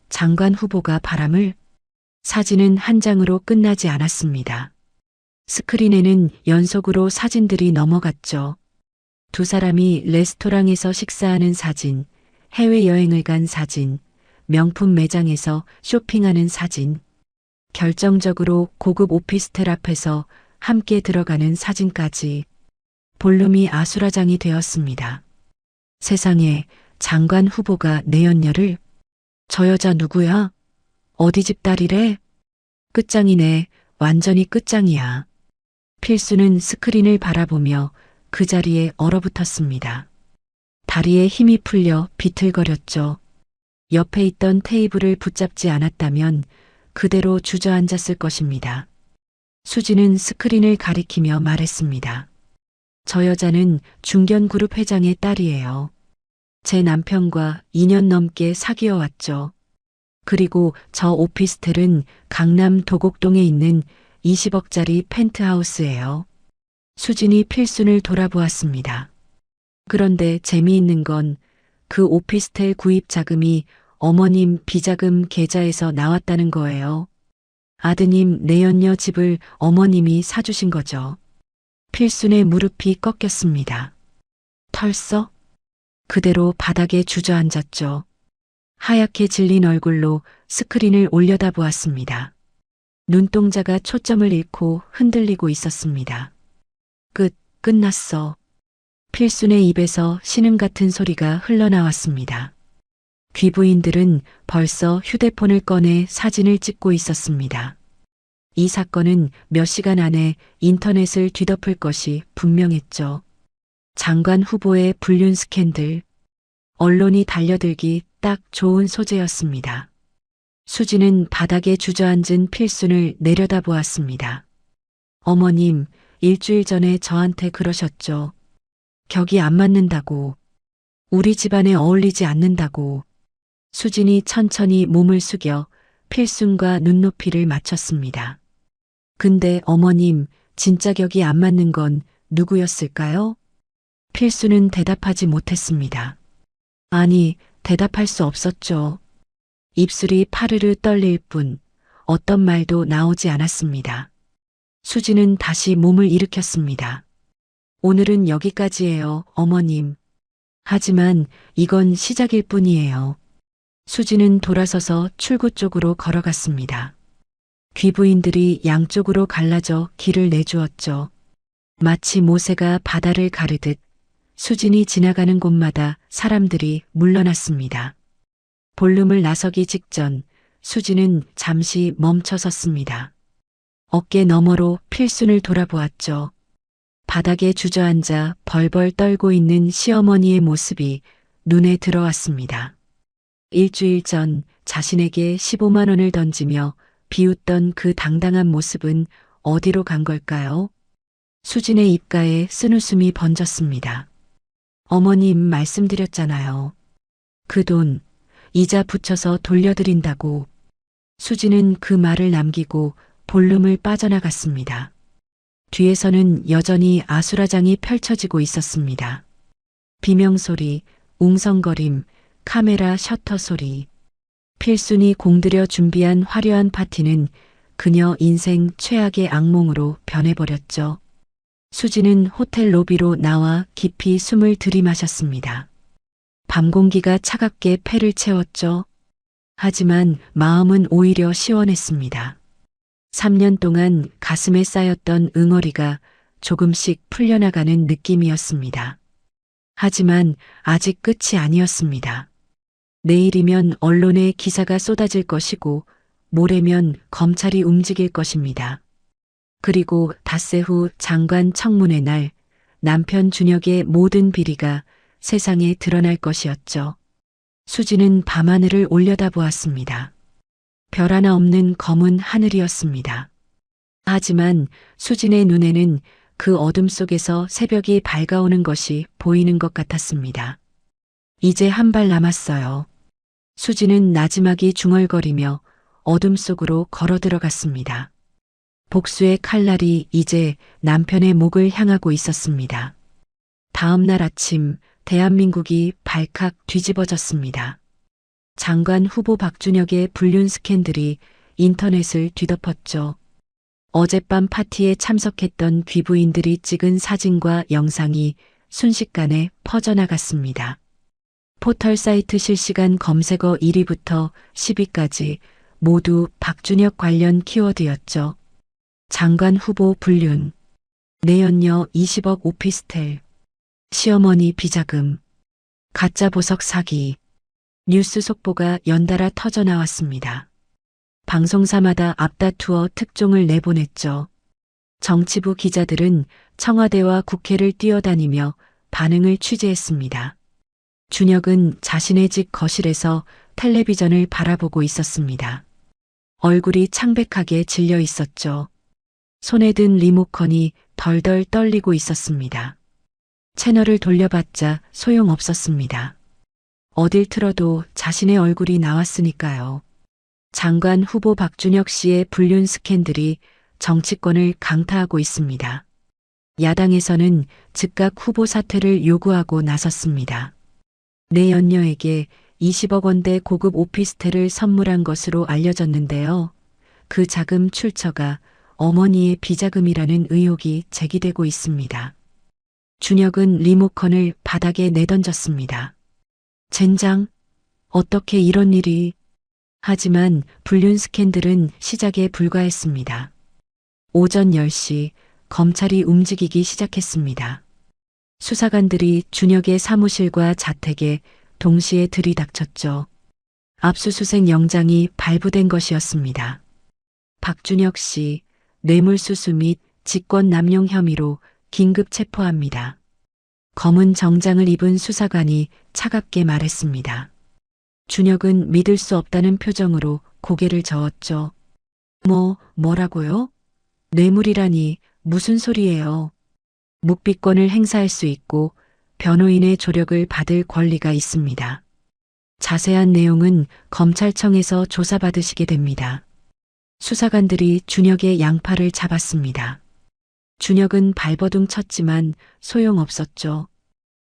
장관 후보가 바람을? 사진은 한 장으로 끝나지 않았습니다. 스크린에는 연속으로 사진들이 넘어갔죠. 두 사람이 레스토랑에서 식사하는 사진, 해외여행을 간 사진, 명품 매장에서 쇼핑하는 사진, 결정적으로 고급 오피스텔 앞에서 함께 들어가는 사진까지 볼륨이 아수라장이 되었습니다. 세상에, 장관 후보가 내 연녀를? 저 여자 누구야? 어디 집 딸이래? 끝장이네. 완전히 끝장이야. 필수는 스크린을 바라보며 그 자리에 얼어붙었습니다. 다리에 힘이 풀려 비틀거렸죠. 옆에 있던 테이블을 붙잡지 않았다면 그대로 주저앉았을 것입니다. 수지는 스크린을 가리키며 말했습니다. 저 여자는 중견그룹 회장의 딸이에요. 제 남편과 2년 넘게 사귀어 왔죠. 그리고 저 오피스텔은 강남 도곡동에 있는 20억짜리 펜트하우스예요. 수진이 필순을 돌아보았습니다. 그런데 재미있는 건 그 오피스텔 구입 자금이 어머님 비자금 계좌에서 나왔다는 거예요. 아드님 내연녀 집을 어머님이 사주신 거죠. 필순의 무릎이 꺾였습니다. 털썩? 그대로 바닥에 주저앉았죠. 하얗게 질린 얼굴로 스크린을 올려다보았습니다. 눈동자가 초점을 잃고 흔들리고 있었습니다. 끝났어. 필순의 입에서 신음 같은 소리가 흘러나왔습니다. 귀부인들은 벌써 휴대폰을 꺼내 사진을 찍고 있었습니다. 이 사건은 몇 시간 안에 인터넷을 뒤덮을 것이 분명했죠. 장관 후보의 불륜 스캔들, 언론이 달려들기 딱 좋은 소재였습니다. 수지는 바닥에 주저앉은 필순을 내려다보았습니다. 어머님, 일주일 전에 저한테 그러셨죠. 격이 안 맞는다고. 우리 집안에 어울리지 않는다고. 수진이 천천히 몸을 숙여 필순과 눈높이를 맞췄습니다. 근데 어머님, 진짜 격이 안 맞는 건 누구였을까요? 필순은 대답하지 못했습니다. 아니, 대답할 수 없었죠. 입술이 파르르 떨릴 뿐 어떤 말도 나오지 않았습니다. 수지는 다시 몸을 일으켰습니다. 오늘은 여기까지예요, 어머님. 하지만 이건 시작일 뿐이에요. 수지는 돌아서서 출구 쪽으로 걸어갔습니다. 귀부인들이 양쪽으로 갈라져 길을 내주었죠. 마치 모세가 바다를 가르듯 수진이 지나가는 곳마다 사람들이 물러났습니다. 볼륨을 나서기 직전 수지는 잠시 멈춰 섰습니다. 어깨 너머로 필순을 돌아보았죠. 바닥에 주저앉아 벌벌 떨고 있는 시어머니의 모습이 눈에 들어왔습니다. 일주일 전 자신에게 15만 원을 던지며 비웃던 그 당당한 모습은 어디로 간 걸까요? 수진의 입가에 쓴웃음이 번졌습니다. 어머님 말씀드렸잖아요. 그 돈 이자 붙여서 돌려드린다고. 수진은 그 말을 남기고 볼룸을 빠져나갔습니다. 뒤에서는 여전히 아수라장이 펼쳐지고 있었습니다. 비명소리, 웅성거림, 카메라 셔터 소리. 필순이 공들여 준비한 화려한 파티는 그녀 인생 최악의 악몽으로 변해버렸죠. 수지는 호텔 로비로 나와 깊이 숨을 들이마셨습니다. 밤 공기가 차갑게 폐를 채웠죠. 하지만 마음은 오히려 시원했습니다. 3년 동안 가슴에 쌓였던 응어리가 조금씩 풀려나가는 느낌이었습니다. 하지만 아직 끝이 아니었습니다. 내일이면 언론에 기사가 쏟아질 것이고 모레면 검찰이 움직일 것입니다. 그리고 닷새 후 장관 청문회 날 남편 준혁의 모든 비리가 세상에 드러날 것이었죠. 수지는 밤하늘을 올려다보았습니다. 별 하나 없는 검은 하늘이었습니다. 하지만 수진의 눈에는 그 어둠 속에서 새벽이 밝아오는 것이 보이는 것 같았습니다. 이제 한 발 남았어요. 수진은 나지막이 중얼거리며 어둠 속으로 걸어 들어갔습니다. 복수의 칼날이 이제 남편의 목을 향하고 있었습니다. 다음 날 아침 대한민국이 발칵 뒤집어졌습니다. 장관 후보 박준혁의 불륜 스캔들이 인터넷을 뒤덮었죠. 어젯밤 파티에 참석했던 귀부인들이 찍은 사진과 영상이 순식간에 퍼져나갔습니다. 포털 사이트 실시간 검색어 1위부터 10위까지 모두 박준혁 관련 키워드였죠. 장관 후보 불륜, 내연녀 20억 오피스텔, 시어머니 비자금, 가짜 보석 사기, 뉴스 속보가 연달아 터져 나왔습니다. 방송사마다 앞다투어 특종을 내보냈죠. 정치부 기자들은 청와대와 국회를 뛰어다니며 반응을 취재했습니다. 준혁은 자신의 집 거실에서 텔레비전을 바라보고 있었습니다. 얼굴이 창백하게 질려 있었죠. 손에 든 리모컨이 덜덜 떨리고 있었습니다. 채널을 돌려봤자 소용없었습니다. 어딜 틀어도 자신의 얼굴이 나왔으니까요. 장관 후보 박준혁 씨의 불륜 스캔들이 정치권을 강타하고 있습니다. 야당에서는 즉각 후보 사퇴를 요구하고 나섰습니다. 내 연녀에게 20억 원대 고급 오피스텔을 선물한 것으로 알려졌는데요. 그 자금 출처가 어머니의 비자금이라는 의혹이 제기되고 있습니다. 준혁은 리모컨을 바닥에 내던졌습니다. 젠장, 어떻게 이런 일이. 하지만 불륜 스캔들은 시작에 불과했습니다. 오전 10시 검찰이 움직이기 시작했습니다. 수사관들이 준혁의 사무실과 자택에 동시에 들이닥쳤죠. 압수수색 영장이 발부된 것이었습니다. 박준혁 씨 뇌물수수 및 직권남용 혐의로 긴급 체포합니다. 검은 정장을 입은 수사관이 차갑게 말했습니다. 준혁은 믿을 수 없다는 표정으로 고개를 저었죠. 뭐라고요? 뇌물이라니 무슨 소리예요? 묵비권을 행사할 수 있고 변호인의 조력을 받을 권리가 있습니다. 자세한 내용은 검찰청에서 조사받으시게 됩니다. 수사관들이 준혁의 양팔을 잡았습니다. 준혁은 발버둥 쳤지만 소용없었죠.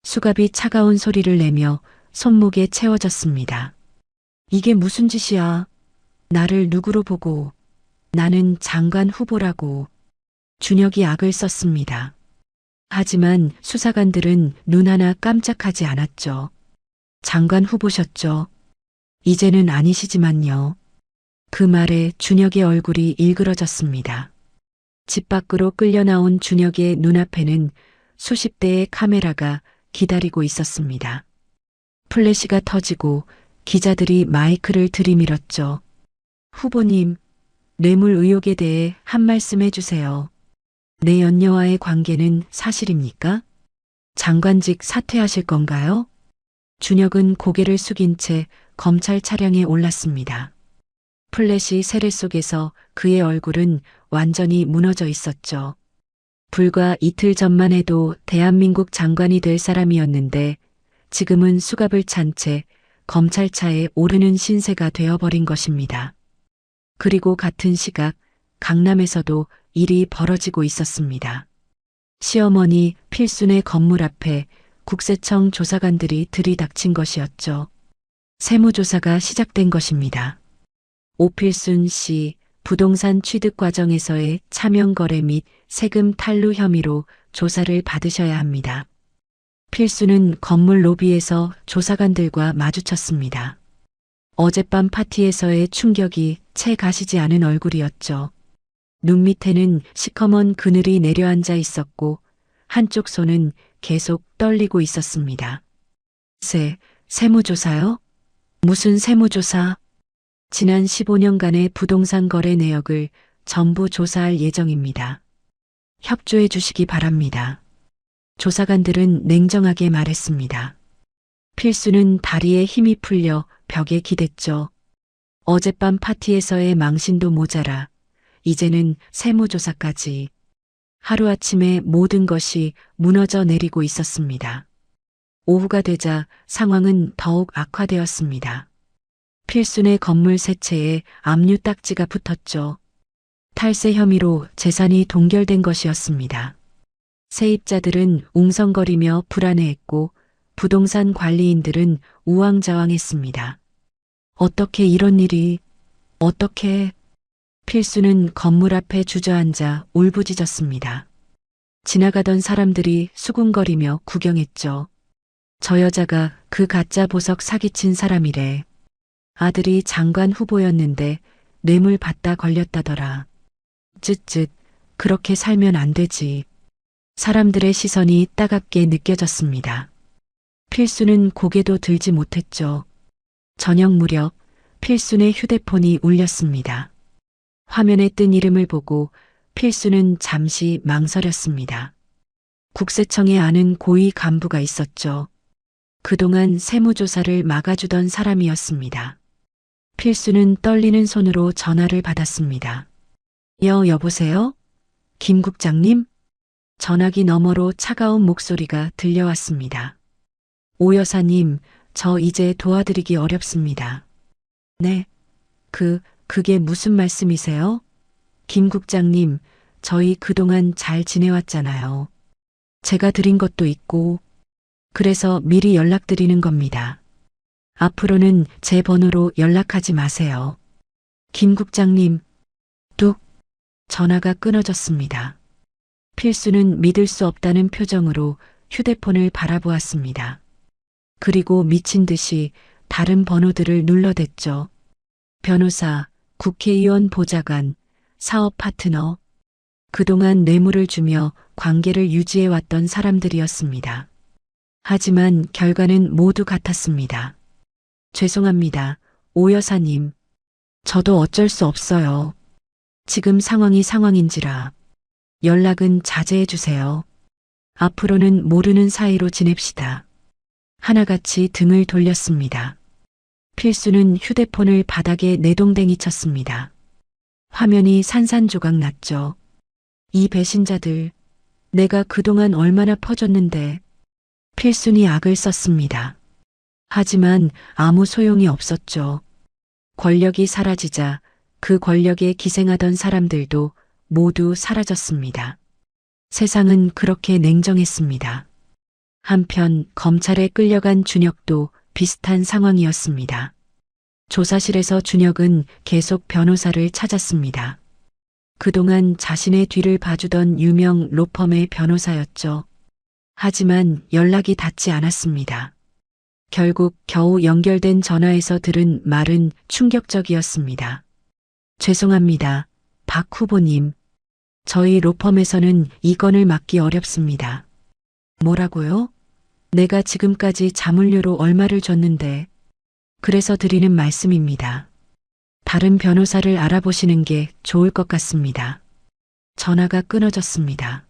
수갑이 차가운 소리를 내며 손목에 채워졌습니다. 이게 무슨 짓이야? 나를 누구로 보고. 나는 장관 후보라고. 준혁이 악을 썼습니다. 하지만 수사관들은 눈 하나 깜짝하지 않았죠. 장관 후보셨죠. 이제는 아니시지만요. 그 말에 준혁의 얼굴이 일그러졌습니다. 집 밖으로 끌려 나온 준혁의 눈앞에는 수십 대의 카메라가 기다리고 있었습니다. 플래시가 터지고 기자들이 마이크를 들이밀었죠. 후보님, 뇌물 의혹에 대해 한 말씀 해주세요. 내 연녀와의 관계는 사실입니까? 장관직 사퇴하실 건가요? 준혁은 고개를 숙인 채 검찰 차량에 올랐습니다. 플래시 세례 속에서 그의 얼굴은 완전히 무너져 있었죠. 불과 이틀 전만 해도 대한민국 장관이 될 사람이었는데 지금은 수갑을 찬 채 검찰차에 오르는 신세가 되어버린 것입니다. 그리고 같은 시각 강남에서도 일이 벌어지고 있었습니다. 시어머니 필순의 건물 앞에 국세청 조사관들이 들이닥친 것이었죠. 세무조사가 시작된 것입니다. 오필순 씨 부동산 취득 과정에서의 차명 거래 및 세금 탈루 혐의로 조사를 받으셔야 합니다. 필수는 건물 로비에서 조사관들과 마주쳤습니다. 어젯밤 파티에서의 충격이 채 가시지 않은 얼굴이었죠. 눈 밑에는 시커먼 그늘이 내려앉아 있었고 한쪽 손은 계속 떨리고 있었습니다. 세무조사요? 무슨 세무조사? 지난 15년간의 부동산 거래 내역을 전부 조사할 예정입니다. 협조해 주시기 바랍니다. 조사관들은 냉정하게 말했습니다. 필수는 다리에 힘이 풀려 벽에 기댔죠. 어젯밤 파티에서의 망신도 모자라 이제는 세무조사까지. 하루아침에 모든 것이 무너져 내리고 있었습니다. 오후가 되자 상황은 더욱 악화되었습니다. 필순의 건물 세 채에 압류 딱지가 붙었죠. 탈세 혐의로 재산이 동결된 것이었습니다. 세입자들은 웅성거리며 불안해했고 부동산 관리인들은 우왕좌왕했습니다. 어떻게 이런 일이, 어떻게... 필수는 건물 앞에 주저앉아 울부짖었습니다. 지나가던 사람들이 수군거리며 구경했죠. 저 여자가 그 가짜 보석 사기친 사람이래. 아들이 장관 후보였는데 뇌물 받다 걸렸다더라. 쯧쯧, 그렇게 살면 안 되지. 사람들의 시선이 따갑게 느껴졌습니다. 필수는 고개도 들지 못했죠. 저녁 무렵 필순의 휴대폰이 울렸습니다. 화면에 뜬 이름을 보고 필수는 잠시 망설였습니다. 국세청에 아는 고위 간부가 있었죠. 그동안 세무조사를 막아주던 사람이었습니다. 필수는 떨리는 손으로 전화를 받았습니다. 여보세요? 김 국장님? 전화기 너머로 차가운 목소리가 들려왔습니다. 오 여사님, 저 이제 도와드리기 어렵습니다. 네, 그게 무슨 말씀이세요? 김 국장님, 저희 그동안 잘 지내왔잖아요. 제가 드린 것도 있고, 그래서 미리 연락드리는 겁니다. 앞으로는 제 번호로 연락하지 마세요. 김 국장님, 뚝, 전화가 끊어졌습니다. 필수는 믿을 수 없다는 표정으로 휴대폰을 바라보았습니다. 그리고 미친 듯이 다른 번호들을 눌러댔죠. 변호사, 국회의원 보좌관, 사업 파트너, 그동안 뇌물을 주며 관계를 유지해왔던 사람들이었습니다. 하지만 결과는 모두 같았습니다. 죄송합니다, 오 여사님. 저도 어쩔 수 없어요. 지금 상황이 상황인지라. 연락은 자제해 주세요. 앞으로는 모르는 사이로 지냅시다. 하나같이 등을 돌렸습니다. 필수는 휴대폰을 바닥에 내동댕이 쳤습니다. 화면이 산산조각 났죠. 이 배신자들, 내가 그동안 얼마나 퍼줬는데. 필순이 악을 썼습니다. 하지만 아무 소용이 없었죠. 권력이 사라지자 그 권력에 기생하던 사람들도 모두 사라졌습니다. 세상은 그렇게 냉정했습니다. 한편 검찰에 끌려간 준혁도 비슷한 상황이었습니다. 조사실에서 준혁은 계속 변호사를 찾았습니다. 그동안 자신의 뒤를 봐주던 유명 로펌의 변호사였죠. 하지만 연락이 닿지 않았습니다. 결국 겨우 연결된 전화에서 들은 말은 충격적이었습니다. 죄송합니다, 박 후보님. 저희 로펌에서는 이 건을 막기 어렵습니다. 뭐라고요? 내가 지금까지 자물쇠로 얼마를 줬는데. 그래서 드리는 말씀입니다. 다른 변호사를 알아보시는 게 좋을 것 같습니다. 전화가 끊어졌습니다.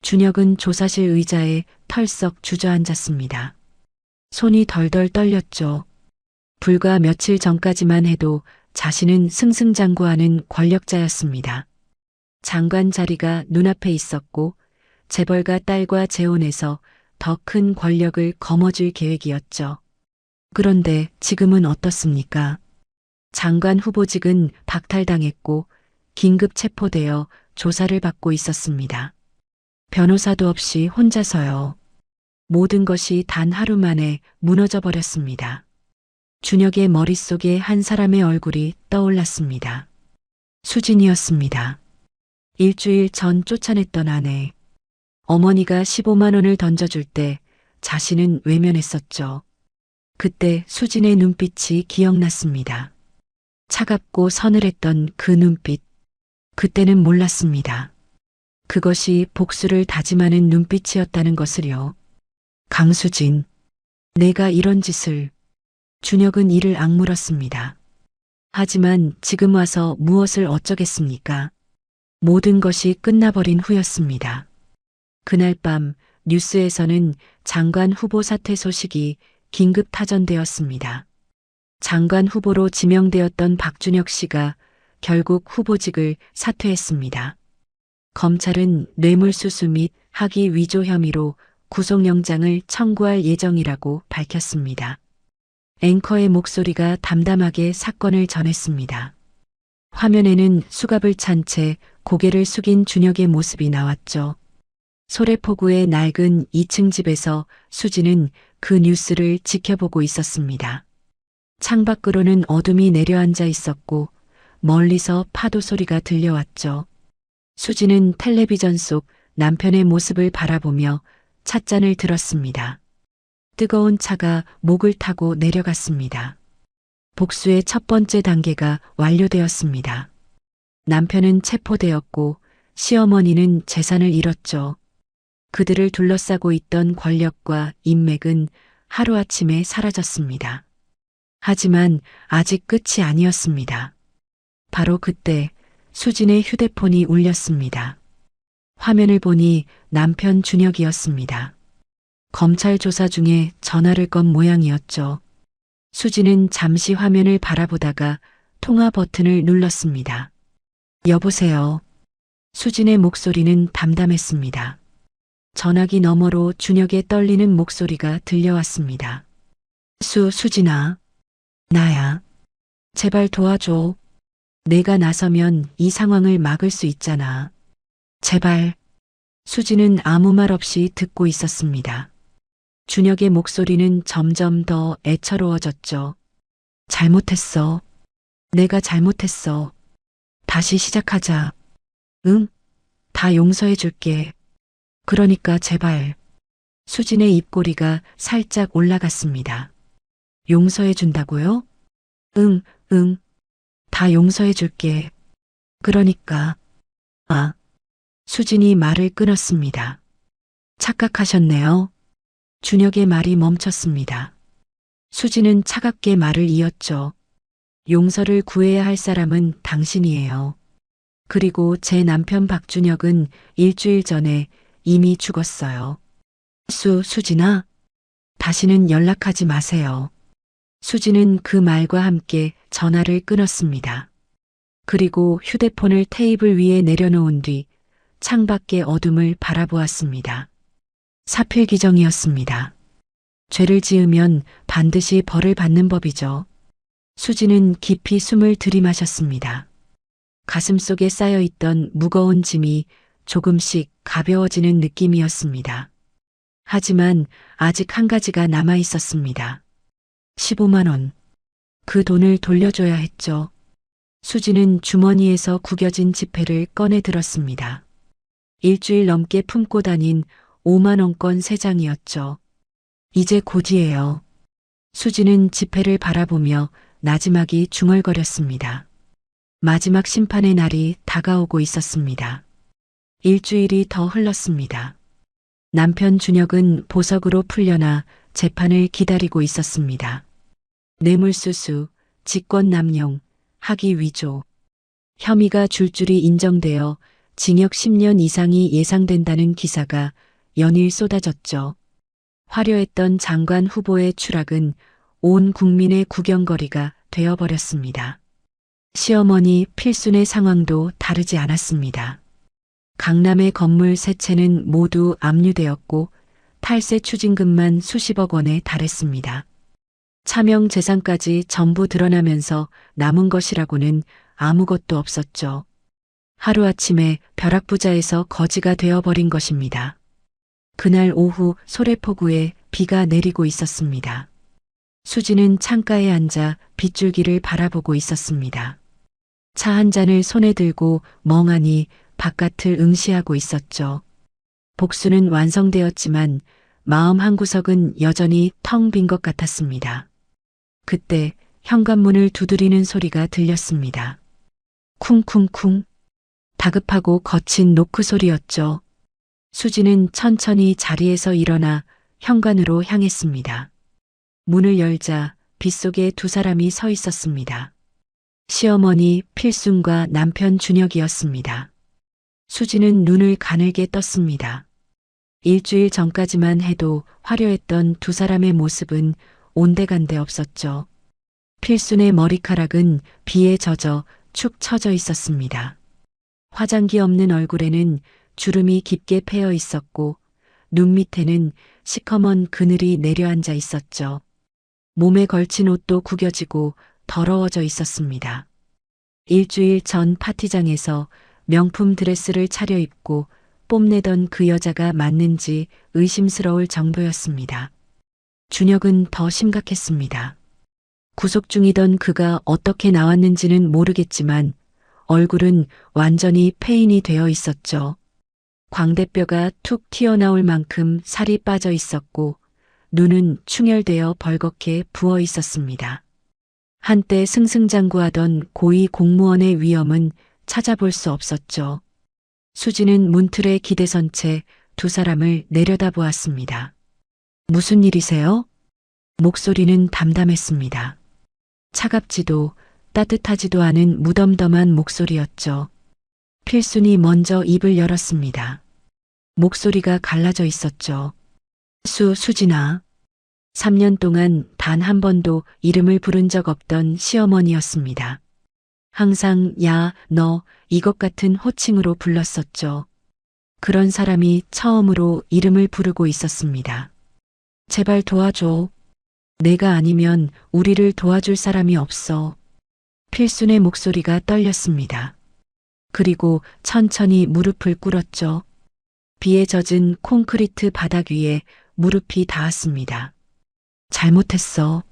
준혁은 조사실 의자에 털썩 주저앉았습니다. 손이 덜덜 떨렸죠. 불과 며칠 전까지만 해도 자신은 승승장구하는 권력자였습니다. 장관 자리가 눈앞에 있었고 재벌가 딸과 재혼해서 더 큰 권력을 거머쥘 계획이었죠. 그런데 지금은 어떻습니까? 장관 후보직은 박탈당했고 긴급 체포되어 조사를 받고 있었습니다. 변호사도 없이 혼자서요. 모든 것이 단 하루 만에 무너져 버렸습니다. 준혁의 머릿속에 한 사람의 얼굴이 떠올랐습니다. 수진이었습니다. 일주일 전 쫓아냈던 아내. 어머니가 15만 원을 던져줄 때 자신은 외면했었죠. 그때 수진의 눈빛이 기억났습니다. 차갑고 서늘했던 그 눈빛. 그때는 몰랐습니다. 그것이 복수를 다짐하는 눈빛이었다는 것을요. 강수진, 내가 이런 짓을. 준혁은 이를 악물었습니다. 하지만 지금 와서 무엇을 어쩌겠습니까? 모든 것이 끝나버린 후였습니다. 그날 밤 뉴스에서는 장관 후보 사퇴 소식이 긴급 타전되었습니다. 장관 후보로 지명되었던 박준혁 씨가 결국 후보직을 사퇴했습니다. 검찰은 뇌물수수 및 학위 위조 혐의로 구속영장을 청구할 예정이라고 밝혔습니다. 앵커의 목소리가 담담하게 사건을 전했습니다. 화면에는 수갑을 찬 채 고개를 숙인 준혁의 모습이 나왔죠. 소래포구의 낡은 2층 집에서 수진은 그 뉴스를 지켜보고 있었습니다. 창밖으로는 어둠이 내려앉아 있었고 멀리서 파도 소리가 들려왔죠. 수진은 텔레비전 속 남편의 모습을 바라보며 찻잔을 들었습니다. 뜨거운 차가 목을 타고 내려갔습니다. 복수의 첫 번째 단계가 완료되었습니다. 남편은 체포되었고 시어머니는 재산을 잃었죠. 그들을 둘러싸고 있던 권력과 인맥은 하루아침에 사라졌습니다. 하지만 아직 끝이 아니었습니다. 바로 그때 수진의 휴대폰이 울렸습니다. 화면을 보니 남편 준혁이었습니다. 검찰 조사 중에 전화를 건 모양이었죠. 수진은 잠시 화면을 바라보다가 통화 버튼을 눌렀습니다. 여보세요. 수진의 목소리는 담담했습니다. 전화기 너머로 준혁의 떨리는 목소리가 들려왔습니다. 수진아. 나야. 제발 도와줘. 내가 나서면 이 상황을 막을 수 있잖아. 제발. 수진은 아무 말 없이 듣고 있었습니다. 준혁의 목소리는 점점 더 애처로워졌죠. 잘못했어. 내가 잘못했어. 다시 시작하자. 응? 다 용서해 줄게. 그러니까 제발. 수진의 입꼬리가 살짝 올라갔습니다. 용서해 준다고요? 응. 다 용서해 줄게. 그러니까. 아. 수진이 말을 끊었습니다. 착각하셨네요. 준혁의 말이 멈췄습니다. 수진은 차갑게 말을 이었죠. 용서를 구해야 할 사람은 당신이에요. 그리고 제 남편 박준혁은 일주일 전에 이미 죽었어요. 수진아, 다시는 연락하지 마세요. 수진은 그 말과 함께 전화를 끊었습니다. 그리고 휴대폰을 테이블 위에 내려놓은 뒤 창밖의 어둠을 바라보았습니다. 사필기정이었습니다. 죄를 지으면 반드시 벌을 받는 법이죠. 수진은 깊이 숨을 들이마셨습니다. 가슴속에 쌓여있던 무거운 짐이 조금씩 가벼워지는 느낌이었습니다. 하지만 아직 한 가지가 남아 있었습니다. 15만 원. 그 돈을 돌려줘야 했죠. 수진은 주머니에서 구겨진 지폐를 꺼내 들었습니다. 일주일 넘게 품고 다닌 5만 원권 3장이었죠. 이제 곧이에요. 수진은 지폐를 바라보며 나지막이 중얼거렸습니다. 마지막 심판의 날이 다가오고 있었습니다. 일주일이 더 흘렀습니다. 남편 준혁은 보석으로 풀려나 재판을 기다리고 있었습니다. 뇌물수수, 직권남용, 학위 위조. 혐의가 줄줄이 인정되어 징역 10년 이상이 예상된다는 기사가 연일 쏟아졌죠. 화려했던 장관 후보의 추락은 온 국민의 구경거리가 되어버렸습니다. 시어머니 필순의 상황도 다르지 않았습니다. 강남의 건물 세 채는 모두 압류되었고 탈세 추징금만 수십억 원에 달했습니다. 차명 재산까지 전부 드러나면서 남은 것이라고는 아무것도 없었죠. 하루아침에 벼락부자에서 거지가 되어버린 것입니다. 그날 오후 소래포구에 비가 내리고 있었습니다. 수지는 창가에 앉아 빗줄기를 바라보고 있었습니다. 차 한 잔을 손에 들고 멍하니 바깥을 응시하고 있었죠. 복수는 완성되었지만 마음 한구석은 여전히 텅 빈 것 같았습니다. 그때 현관문을 두드리는 소리가 들렸습니다. 쿵쿵쿵. 다급하고 거친 노크 소리였죠. 수지는 천천히 자리에서 일어나 현관으로 향했습니다. 문을 열자 빗속에 두 사람이 서 있었습니다. 시어머니 필순과 남편 준혁이었습니다. 수지는 눈을 가늘게 떴습니다. 일주일 전까지만 해도 화려했던 두 사람의 모습은 온데간데 없었죠. 필순의 머리카락은 비에 젖어 축 처져 있었습니다. 화장기 없는 얼굴에는 주름이 깊게 패여 있었고 눈 밑에는 시커먼 그늘이 내려앉아 있었죠. 몸에 걸친 옷도 구겨지고 더러워져 있었습니다. 일주일 전 파티장에서 명품 드레스를 차려입고 뽐내던 그 여자가 맞는지 의심스러울 정도였습니다. 준혁은 더 심각했습니다. 구속 중이던 그가 어떻게 나왔는지는 모르겠지만 얼굴은 완전히 폐인이 되어 있었죠. 광대뼈가 툭 튀어나올 만큼 살이 빠져 있었고 눈은 충혈되어 벌겋게 부어 있었습니다. 한때 승승장구하던 고위 공무원의 위엄은 찾아볼 수 없었죠. 수지는 문틀에 기대선 채 두 사람을 내려다보았습니다. 무슨 일이세요? 목소리는 담담했습니다. 차갑지도 따뜻하지도 않은 무덤덤한 목소리였죠. 필순이 먼저 입을 열었습니다. 목소리가 갈라져 있었죠. 수진아. 3년 동안 단 한 번도 이름을 부른 적 없던 시어머니였습니다. 항상 야, 너, 이것 같은 호칭으로 불렀었죠. 그런 사람이 처음으로 이름을 부르고 있었습니다. 제발 도와줘. 내가 아니면 우리를 도와줄 사람이 없어. 필순의 목소리가 떨렸습니다. 그리고 천천히 무릎을 꿇었죠. 비에 젖은 콘크리트 바닥 위에 무릎이 닿았습니다. 잘못했어.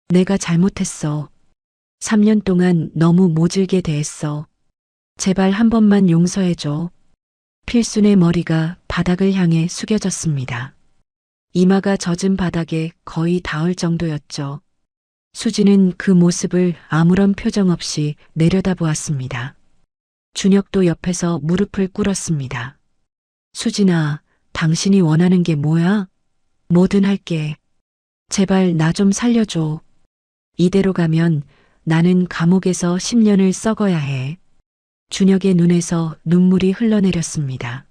내가 잘못했어. 3년 동안 너무 모질게 대했어. 제발 한 번만 용서해줘. 필순의 머리가 바닥을 향해 숙여졌습니다. 이마가 젖은 바닥에 거의 닿을 정도였죠. 수지는 그 모습을 아무런 표정 없이 내려다보았습니다. 준혁도 옆에서 무릎을 꿇었습니다. 수진아, 당신이 원하는 게 뭐야? 뭐든 할게. 제발 나 좀 살려줘. 이대로 가면 나는 감옥에서 10년을 썩어야 해. 준혁의 눈에서 눈물이 흘러내렸습니다.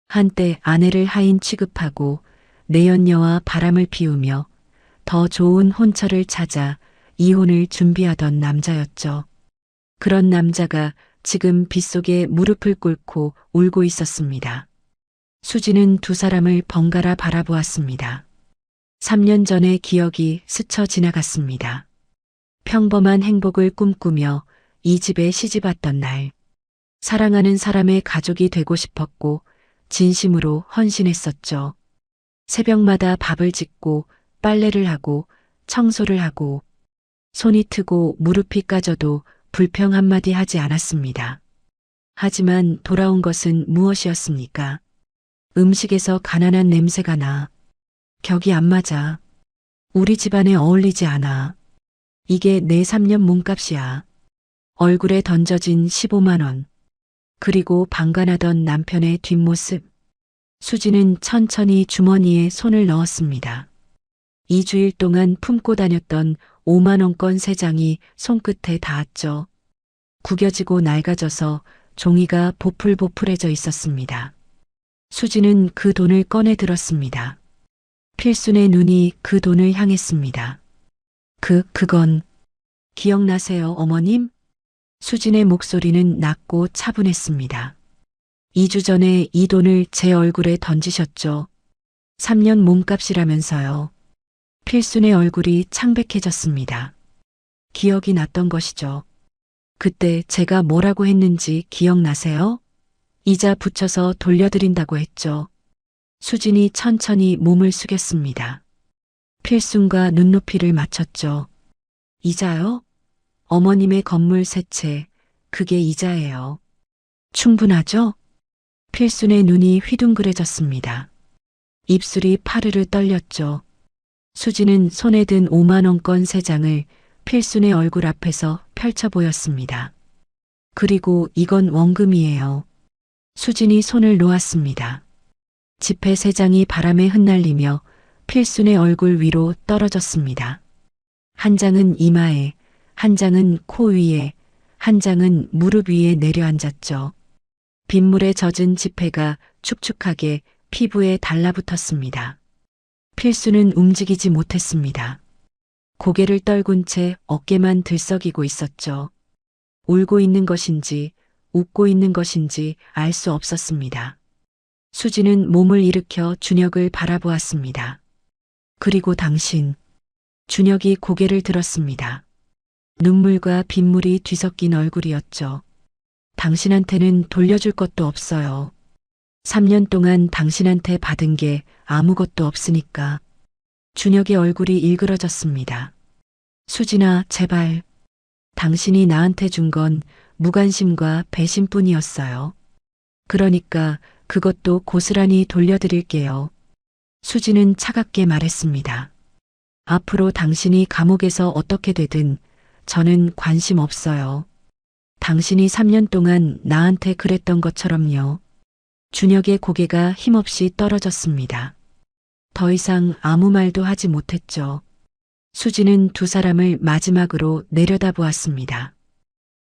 한때 아내를 하인 취급하고 내연녀와 바람을 피우며 더 좋은 혼처를 찾아 이혼을 준비하던 남자였죠. 그런 남자가 지금 빗속에 무릎을 꿇고 울고 있었습니다. 수지는 두 사람을 번갈아 바라보았습니다. 3년 전의 기억이 스쳐 지나갔습니다. 평범한 행복을 꿈꾸며 이 집에 시집왔던 날. 사랑하는 사람의 가족이 되고 싶었고 진심으로 헌신했었죠. 새벽마다 밥을 짓고 빨래를 하고 청소를 하고 손이 트고 무릎이 까져도 불평 한마디 하지 않았습니다. 하지만 돌아온 것은 무엇이었습니까? 음식에서 가난한 냄새가 나. 격이 안 맞아. 우리 집안에 어울리지 않아. 이게 내 3년 몸값이야. 얼굴에 던져진 15만 원. 그리고 방관하던 남편의 뒷모습. 수지는 천천히 주머니에 손을 넣었습니다. 2주일 동안 품고 다녔던 5만 원권 3장이 손끝에 닿았죠. 구겨지고 낡아져서 종이가 보풀보풀해져 있었습니다. 수지는 그 돈을 꺼내 들었습니다. 필순의 눈이 그 돈을 향했습니다. 그건 기억나세요, 어머님? 수진의 목소리는 낮고 차분했습니다. 2주 전에 이 돈을 제 얼굴에 던지셨죠. 3년 몸값이라면서요. 필순의 얼굴이 창백해졌습니다. 기억이 났던 것이죠. 그때 제가 뭐라고 했는지 기억나세요? 이자 붙여서 돌려드린다고 했죠. 수진이 천천히 몸을 숙였습니다. 필순과 눈높이를 맞췄죠. 이자요? 어머님의 건물 세 채, 그게 이자예요. 충분하죠? 필순의 눈이 휘둥그레졌습니다. 입술이 파르르 떨렸죠. 수지는 손에 든 5만 원권 3장을 필순의 얼굴 앞에서 펼쳐 보였습니다. 그리고 이건 원금이에요. 수진이 손을 놓았습니다. 지폐 3장이 바람에 흩날리며 필순의 얼굴 위로 떨어졌습니다. 한 장은 이마에, 한 장은 코 위에, 한 장은 무릎 위에 내려앉았죠. 빗물에 젖은 지폐가 축축하게 피부에 달라붙었습니다. 필수는 움직이지 못했습니다. 고개를 떨군 채 어깨만 들썩이고 있었죠. 울고 있는 것인지 웃고 있는 것인지 알 수 없었습니다. 수지는 몸을 일으켜 준혁을 바라보았습니다. 그리고 당신. 준혁이 고개를 들었습니다. 눈물과 빗물이 뒤섞인 얼굴이었죠. 당신한테는 돌려줄 것도 없어요. 3년 동안 당신한테 받은 게 아무것도 없으니까. 준혁의 얼굴이 일그러졌습니다. 수진아, 제발. 당신이 나한테 준 건 무관심과 배신뿐이었어요. 그러니까 그것도 고스란히 돌려드릴게요. 수진은 차갑게 말했습니다. 앞으로 당신이 감옥에서 어떻게 되든 저는 관심 없어요. 당신이 3년 동안 나한테 그랬던 것처럼요. 준혁의 고개가 힘없이 떨어졌습니다. 더 이상 아무 말도 하지 못했죠. 수지는 두 사람을 마지막으로 내려다보았습니다.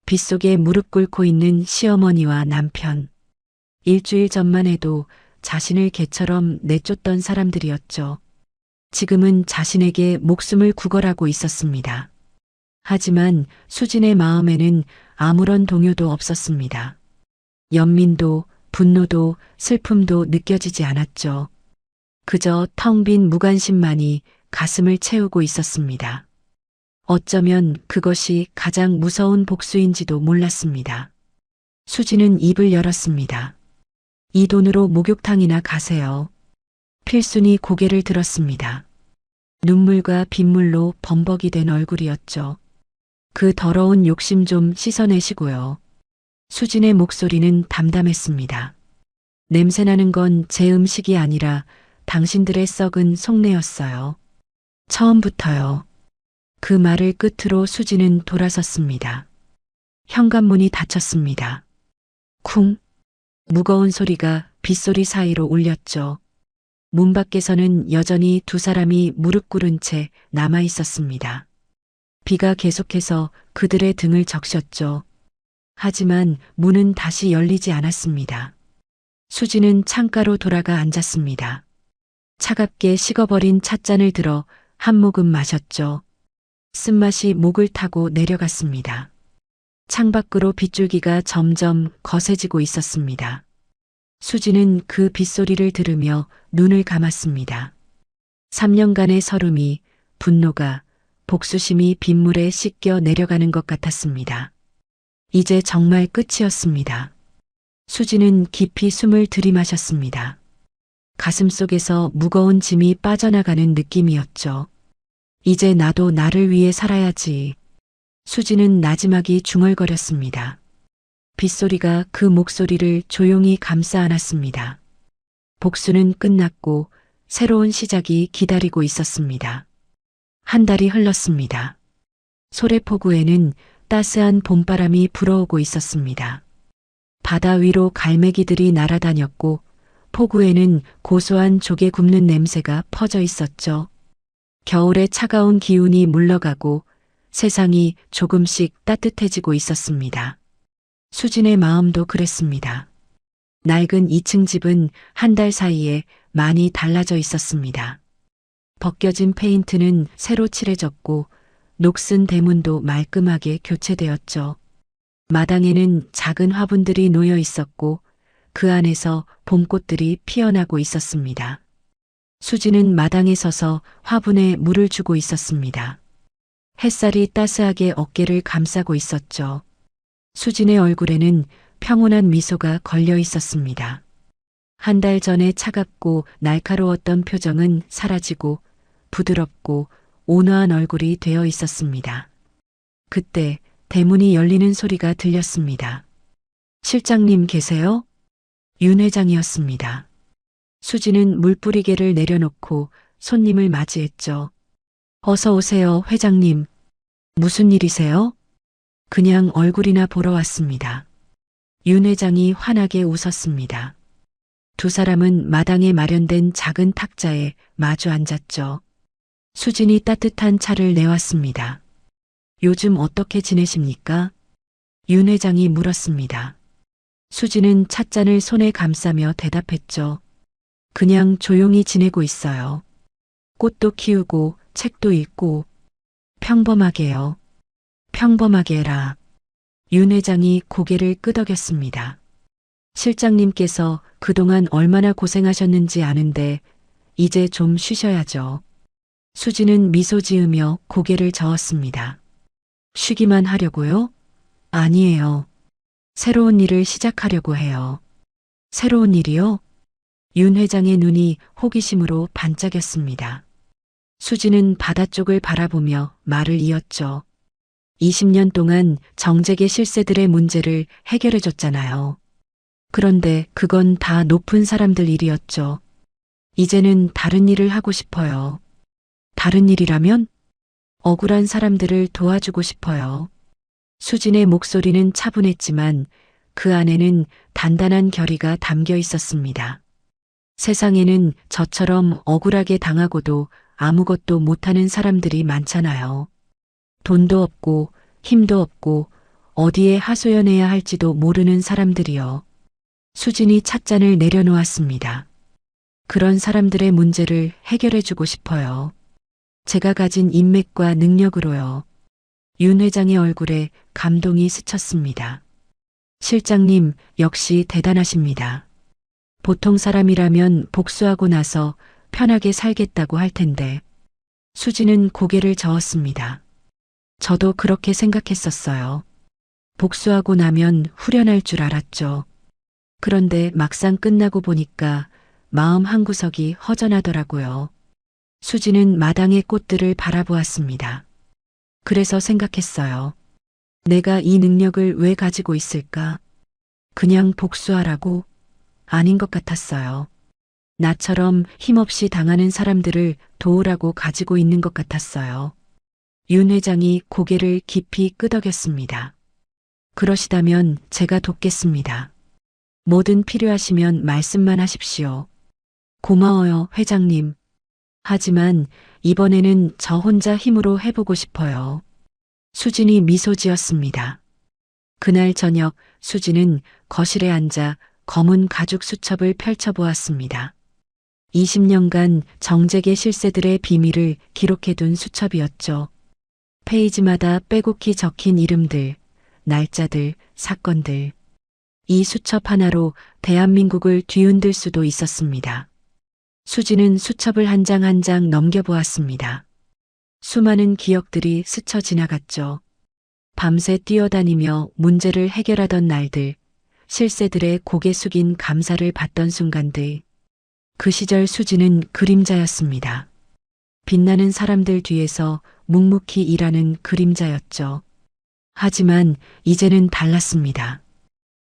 빗속에 무릎 꿇고 있는 시어머니와 남편. 일주일 전만 해도 자신을 개처럼 내쫓던 사람들이었죠. 지금은 자신에게 목숨을 구걸하고 있었습니다. 하지만 수진의 마음에는 아무런 동요도 없었습니다. 연민도 분노도 슬픔도 느껴지지 않았죠. 그저 텅 빈 무관심만이 가슴을 채우고 있었습니다. 어쩌면 그것이 가장 무서운 복수인지도 몰랐습니다. 수지는 입을 열었습니다. 이 돈으로 목욕탕이나 가세요. 필순이 고개를 들었습니다. 눈물과 빗물로 범벅이 된 얼굴이었죠. 그 더러운 욕심 좀 씻어내시고요. 수진의 목소리는 담담했습니다. 냄새나는 건 제 음식이 아니라 당신들의 썩은 속내였어요. 처음부터요. 그 말을 끝으로 수진은 돌아섰습니다. 현관문이 닫혔습니다. 쿵. 무거운 소리가 빗소리 사이로 울렸죠. 문 밖에서는 여전히 두 사람이 무릎 꿇은 채 남아 있었습니다. 비가 계속해서 그들의 등을 적셨죠. 하지만 문은 다시 열리지 않았습니다. 수지는 창가로 돌아가 앉았습니다. 차갑게 식어버린 찻잔을 들어 한 모금 마셨죠. 쓴맛이 목을 타고 내려갔습니다. 창밖으로 빗줄기가 점점 거세지고 있었습니다. 수지는 그 빗소리를 들으며 눈을 감았습니다. 3년간의 서름이, 분노가, 복수심이 빗물에 씻겨 내려가는 것 같았습니다. 이제 정말 끝이었습니다. 수지는 깊이 숨을 들이마셨습니다. 가슴 속에서 무거운 짐이 빠져나가는 느낌이었죠. 이제 나도 나를 위해 살아야지. 수지는 나지막이 중얼거렸습니다. 빗소리가 그 목소리를 조용히 감싸 안았습니다. 복수는 끝났고 새로운 시작이 기다리고 있었습니다. 한 달이 흘렀습니다. 소래포구에는 따스한 봄바람이 불어오고 있었습니다. 바다 위로 갈매기들이 날아다녔고 포구에는 고소한 조개 굽는 냄새가 퍼져 있었죠. 겨울의 차가운 기운이 물러가고 세상이 조금씩 따뜻해지고 있었습니다. 수진의 마음도 그랬습니다. 낡은 2층 집은 한 달 사이에 많이 달라져 있었습니다. 벗겨진 페인트는 새로 칠해졌고 녹슨 대문도 말끔하게 교체되었죠. 마당에는 작은 화분들이 놓여 있었고 그 안에서 봄꽃들이 피어나고 있었습니다. 수지는 마당에 서서 화분에 물을 주고 있었습니다. 햇살이 따스하게 어깨를 감싸고 있었죠. 수진의 얼굴에는 평온한 미소가 걸려 있었습니다. 한 달 전에 차갑고 날카로웠던 표정은 사라지고 부드럽고 온화한 얼굴이 되어 있었습니다. 그때 대문이 열리는 소리가 들렸습니다. 실장님 계세요? 윤 회장이었습니다. 수지는 물뿌리개를 내려놓고 손님을 맞이했죠. 어서 오세요, 회장님. 무슨 일이세요? 그냥 얼굴이나 보러 왔습니다. 윤 회장이 환하게 웃었습니다. 두 사람은 마당에 마련된 작은 탁자에 마주 앉았죠. 수진이 따뜻한 차를 내왔습니다. 요즘 어떻게 지내십니까? 윤 회장이 물었습니다. 수진은 찻잔을 손에 감싸며 대답했죠. 그냥 조용히 지내고 있어요. 꽃도 키우고 책도 읽고 평범하게요. 평범하게라. 윤 회장이 고개를 끄덕였습니다. 실장님께서 그동안 얼마나 고생하셨는지 아는데 이제 좀 쉬셔야죠. 수지는 미소 지으며 고개를 저었습니다. 쉬기만 하려고요? 아니에요. 새로운 일을 시작하려고 해요. 새로운 일이요? 윤 회장의 눈이 호기심으로 반짝였습니다. 수지는 바다 쪽을 바라보며 말을 이었죠. 20년 동안 정재계 실세들의 문제를 해결해 줬잖아요. 그런데 그건 다 높은 사람들 일이었죠. 이제는 다른 일을 하고 싶어요. 다른 일이라면? 억울한 사람들을 도와주고 싶어요. 수진의 목소리는 차분했지만 그 안에는 단단한 결의가 담겨 있었습니다. 세상에는 저처럼 억울하게 당하고도 아무것도 못하는 사람들이 많잖아요. 돈도 없고 힘도 없고 어디에 하소연해야 할지도 모르는 사람들이요. 수진이 찻잔을 내려놓았습니다. 그런 사람들의 문제를 해결해주고 싶어요. 제가 가진 인맥과 능력으로요. 윤 회장의 얼굴에 감동이 스쳤습니다. 실장님 역시 대단하십니다. 보통 사람이라면 복수하고 나서 편하게 살겠다고 할 텐데. 수지는 고개를 저었습니다. 저도 그렇게 생각했었어요. 복수하고 나면 후련할 줄 알았죠. 그런데 막상 끝나고 보니까 마음 한구석이 허전하더라고요. 수지는 마당의 꽃들을 바라보았습니다. 그래서 생각했어요. 내가 이 능력을 왜 가지고 있을까? 그냥 복수하라고? 아닌 것 같았어요. 나처럼 힘없이 당하는 사람들을 도우라고 가지고 있는 것 같았어요. 윤 회장이 고개를 깊이 끄덕였습니다. 그러시다면 제가 돕겠습니다. 뭐든 필요하시면 말씀만 하십시오. 고마워요, 회장님. 하지만 이번에는 저 혼자 힘으로 해보고 싶어요. 수진이 미소 지었습니다. 그날 저녁 수진은 거실에 앉아 검은 가죽 수첩을 펼쳐보았습니다. 20년간 정재계 실세들의 비밀을 기록해둔 수첩이었죠. 페이지마다 빼곡히 적힌 이름들, 날짜들, 사건들. 이 수첩 하나로 대한민국을 뒤흔들 수도 있었습니다. 수지는 수첩을 한 장 한 장 넘겨보았습니다. 수많은 기억들이 스쳐 지나갔죠. 밤새 뛰어다니며 문제를 해결하던 날들, 실세들의 고개 숙인 감사를 받던 순간들. 그 시절 수지는 그림자였습니다. 빛나는 사람들 뒤에서 묵묵히 일하는 그림자였죠. 하지만 이제는 달랐습니다.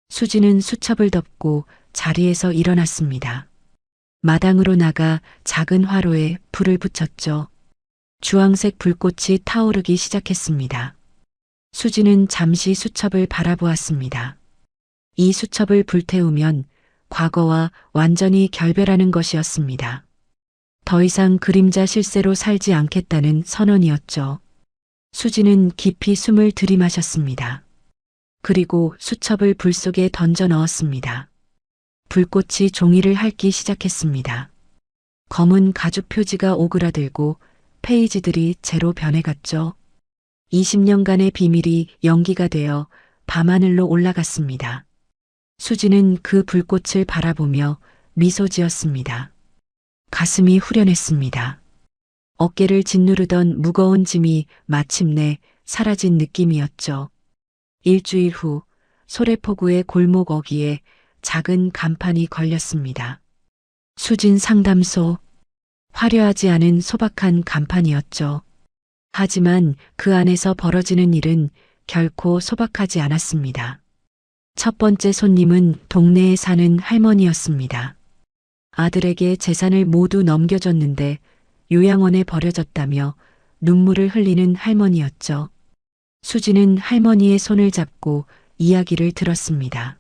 수지는 수첩을 덮고 자리에서 일어났습니다. 마당으로 나가 작은 화로에 불을 붙였죠. 주황색 불꽃이 타오르기 시작했습니다. 수지는 잠시 수첩을 바라보았습니다. 이 수첩을 불태우면 과거와 완전히 결별하는 것이었습니다. 더 이상 그림자 실세로 살지 않겠다는 선언이었죠. 수지는 깊이 숨을 들이마셨습니다. 그리고 수첩을 불 속에 던져 넣었습니다. 불꽃이 종이를 핥기 시작했습니다. 검은 가죽 표지가 오그라들고 페이지들이 재로 변해갔죠. 20년간의 비밀이 연기가 되어 밤하늘로 올라갔습니다. 수지는 그 불꽃을 바라보며 미소 지었습니다. 가슴이 후련했습니다. 어깨를 짓누르던 무거운 짐이 마침내 사라진 느낌이었죠. 일주일 후 소래포구의 골목 어귀에 작은 간판이 걸렸습니다. 수진 상담소. 화려하지 않은 소박한 간판이었죠. 하지만 그 안에서 벌어지는 일은 결코 소박하지 않았습니다. 첫 번째 손님은 동네에 사는 할머니였습니다. 아들에게 재산을 모두 넘겨줬는데 요양원에 버려졌다며 눈물을 흘리는 할머니였죠. 수지는 할머니의 손을 잡고 이야기를 들었습니다.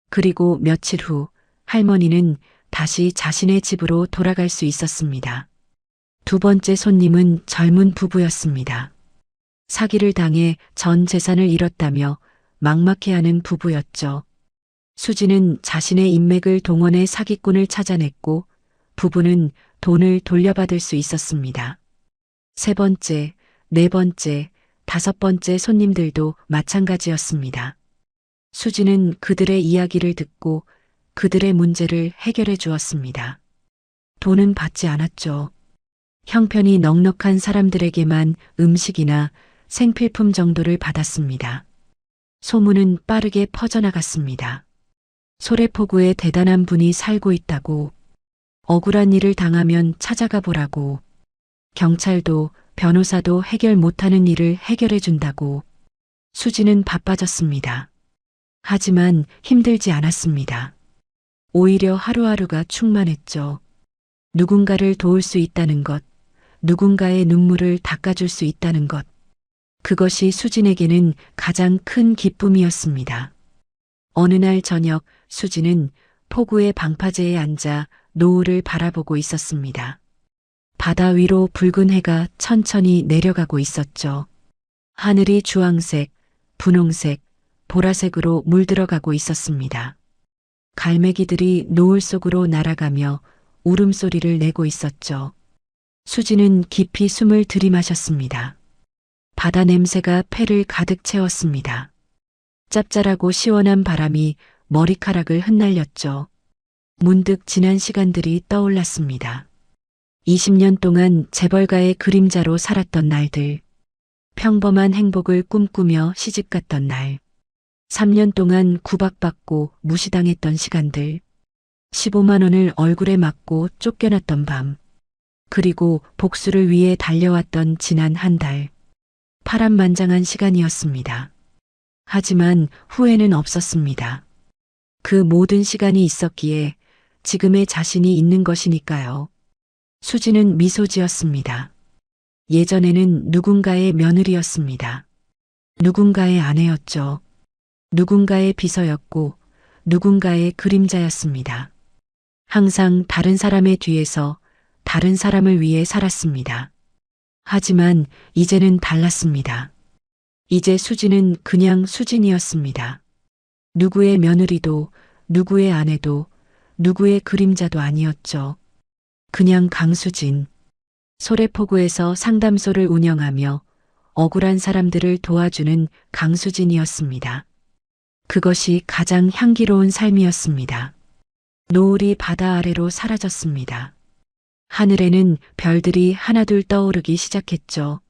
그리고 며칠 후 할머니는 다시 자신의 집으로 돌아갈 수 있었습니다. 두 번째 손님은 젊은 부부였습니다. 사기를 당해 전 재산을 잃었다며 막막해하는 부부였죠. 수지는 자신의 인맥을 동원해 사기꾼을 찾아냈고 부부는 돈을 돌려받을 수 있었습니다. 세 번째, 네 번째, 다섯 번째 손님들도 마찬가지였습니다. 수지는 그들의 이야기를 듣고 그들의 문제를 해결해 주었습니다. 돈은 받지 않았죠. 형편이 넉넉한 사람들에게만 음식이나 생필품 정도를 받았습니다. 소문은 빠르게 퍼져나갔습니다. 소래포구에 대단한 분이 살고 있다고, 억울한 일을 당하면 찾아가 보라고, 경찰도 변호사도 해결 못하는 일을 해결해 준다고. 수지는 바빠졌습니다. 하지만 힘들지 않았습니다. 오히려 하루하루가 충만했죠. 누군가를 도울 수 있다는 것, 누군가의 눈물을 닦아줄 수 있다는 것. 그것이 수진에게는 가장 큰 기쁨이었습니다. 어느 날 저녁 수진은 포구의 방파제에 앉아 노을을 바라보고 있었습니다. 바다 위로 붉은 해가 천천히 내려가고 있었죠. 하늘이 주황색, 분홍색, 보라색으로 물들어가고 있었습니다. 갈매기들이 노을 속으로 날아가며 울음소리를 내고 있었죠. 수지는 깊이 숨을 들이마셨습니다. 바다 냄새가 폐를 가득 채웠습니다. 짭짤하고 시원한 바람이 머리카락을 흩날렸죠. 문득 지난 시간들이 떠올랐습니다. 20년 동안 재벌가의 그림자로 살았던 날들, 평범한 행복을 꿈꾸며 시집갔던 날, 3년 동안 구박받고 무시당했던 시간들, 15만 원을 얼굴에 맞고 쫓겨났던 밤, 그리고 복수를 위해 달려왔던 지난 한 달, 파란만장한 시간이었습니다. 하지만 후회는 없었습니다. 그 모든 시간이 있었기에 지금의 자신이 있는 것이니까요. 수지는 미소 지었습니다. 예전에는 누군가의 며느리였습니다. 누군가의 아내였죠. 누군가의 비서였고 누군가의 그림자였습니다. 항상 다른 사람의 뒤에서 다른 사람을 위해 살았습니다. 하지만 이제는 달랐습니다. 이제 수진은 그냥 수진이었습니다. 누구의 며느리도 누구의 아내도 누구의 그림자도 아니었죠. 그냥 강수진. 소래포구에서 상담소를 운영하며 억울한 사람들을 도와주는 강수진이었습니다. 그것이 가장 향기로운 삶이었습니다. 노을이 바다 아래로 사라졌습니다. 하늘에는 별들이 하나둘 떠오르기 시작했죠.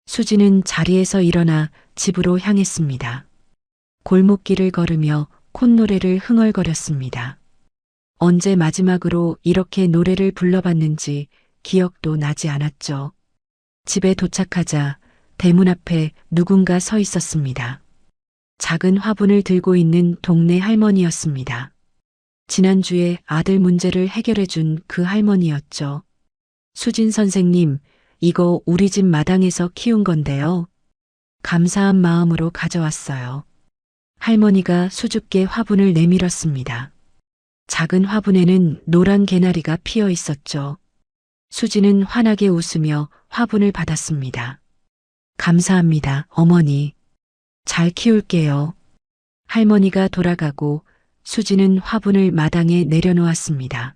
수지는 자리에서 일어나 집으로 향했습니다. 골목길을 걸으며 콧노래를 흥얼거렸습니다. 언제 마지막으로 이렇게 노래를 불러봤는지 기억도 나지 않았죠. 집에 도착하자 대문 앞에 누군가 서 있었습니다. 작은 화분을 들고 있는 동네 할머니였습니다. 지난주에 아들 문제를 해결해준 그 할머니였죠. 수진 선생님, 이거 우리 집 마당에서 키운 건데요. 감사한 마음으로 가져왔어요. 할머니가 수줍게 화분을 내밀었습니다. 작은 화분에는 노란 개나리가 피어 있었죠. 수지는 환하게 웃으며 화분을 받았습니다. 감사합니다, 어머니. 잘 키울게요. 할머니가 돌아가고 수지는 화분을 마당에 내려놓았습니다.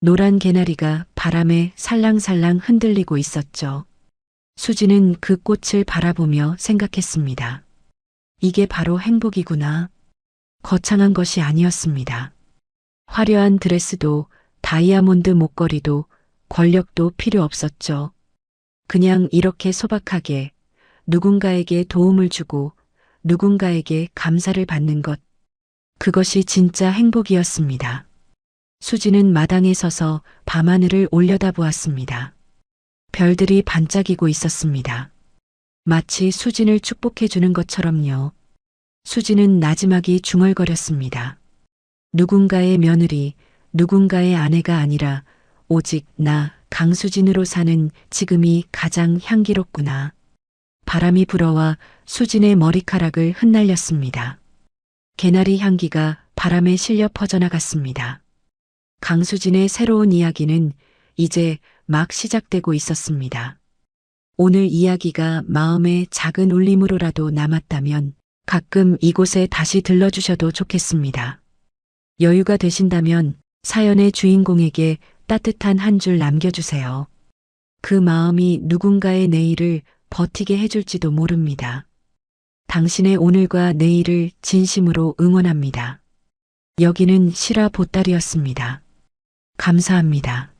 노란 개나리가 바람에 살랑살랑 흔들리고 있었죠. 수지는 그 꽃을 바라보며 생각했습니다. 이게 바로 행복이구나. 거창한 것이 아니었습니다. 화려한 드레스도 다이아몬드 목걸이도 권력도 필요 없었죠. 그냥 이렇게 소박하게 누군가에게 도움을 주고 누군가에게 감사를 받는 것. 그것이 진짜 행복이었습니다. 수지는 마당에 서서 밤하늘을 올려다보았습니다. 별들이 반짝이고 있었습니다. 마치 수진을 축복해 주는 것처럼요. 수지는 나지막이 중얼거렸습니다. 누군가의 며느리, 누군가의 아내가 아니라 오직 나 강수진으로 사는 지금이 가장 향기롭구나. 바람이 불어와 수진의 머리카락을 흩날렸습니다. 개나리 향기가 바람에 실려 퍼져나갔습니다. 강수진의 새로운 이야기는 이제 막 시작되고 있었습니다. 오늘 이야기가 마음의 작은 울림으로라도 남았다면 가끔 이곳에 다시 들러주셔도 좋겠습니다. 여유가 되신다면 사연의 주인공에게 따뜻한 한 줄 남겨주세요. 그 마음이 누군가의 내일을 버티게 해줄지도 모릅니다. 당신의 오늘과 내일을 진심으로 응원합니다. 여기는 실화 보따리였습니다. 감사합니다.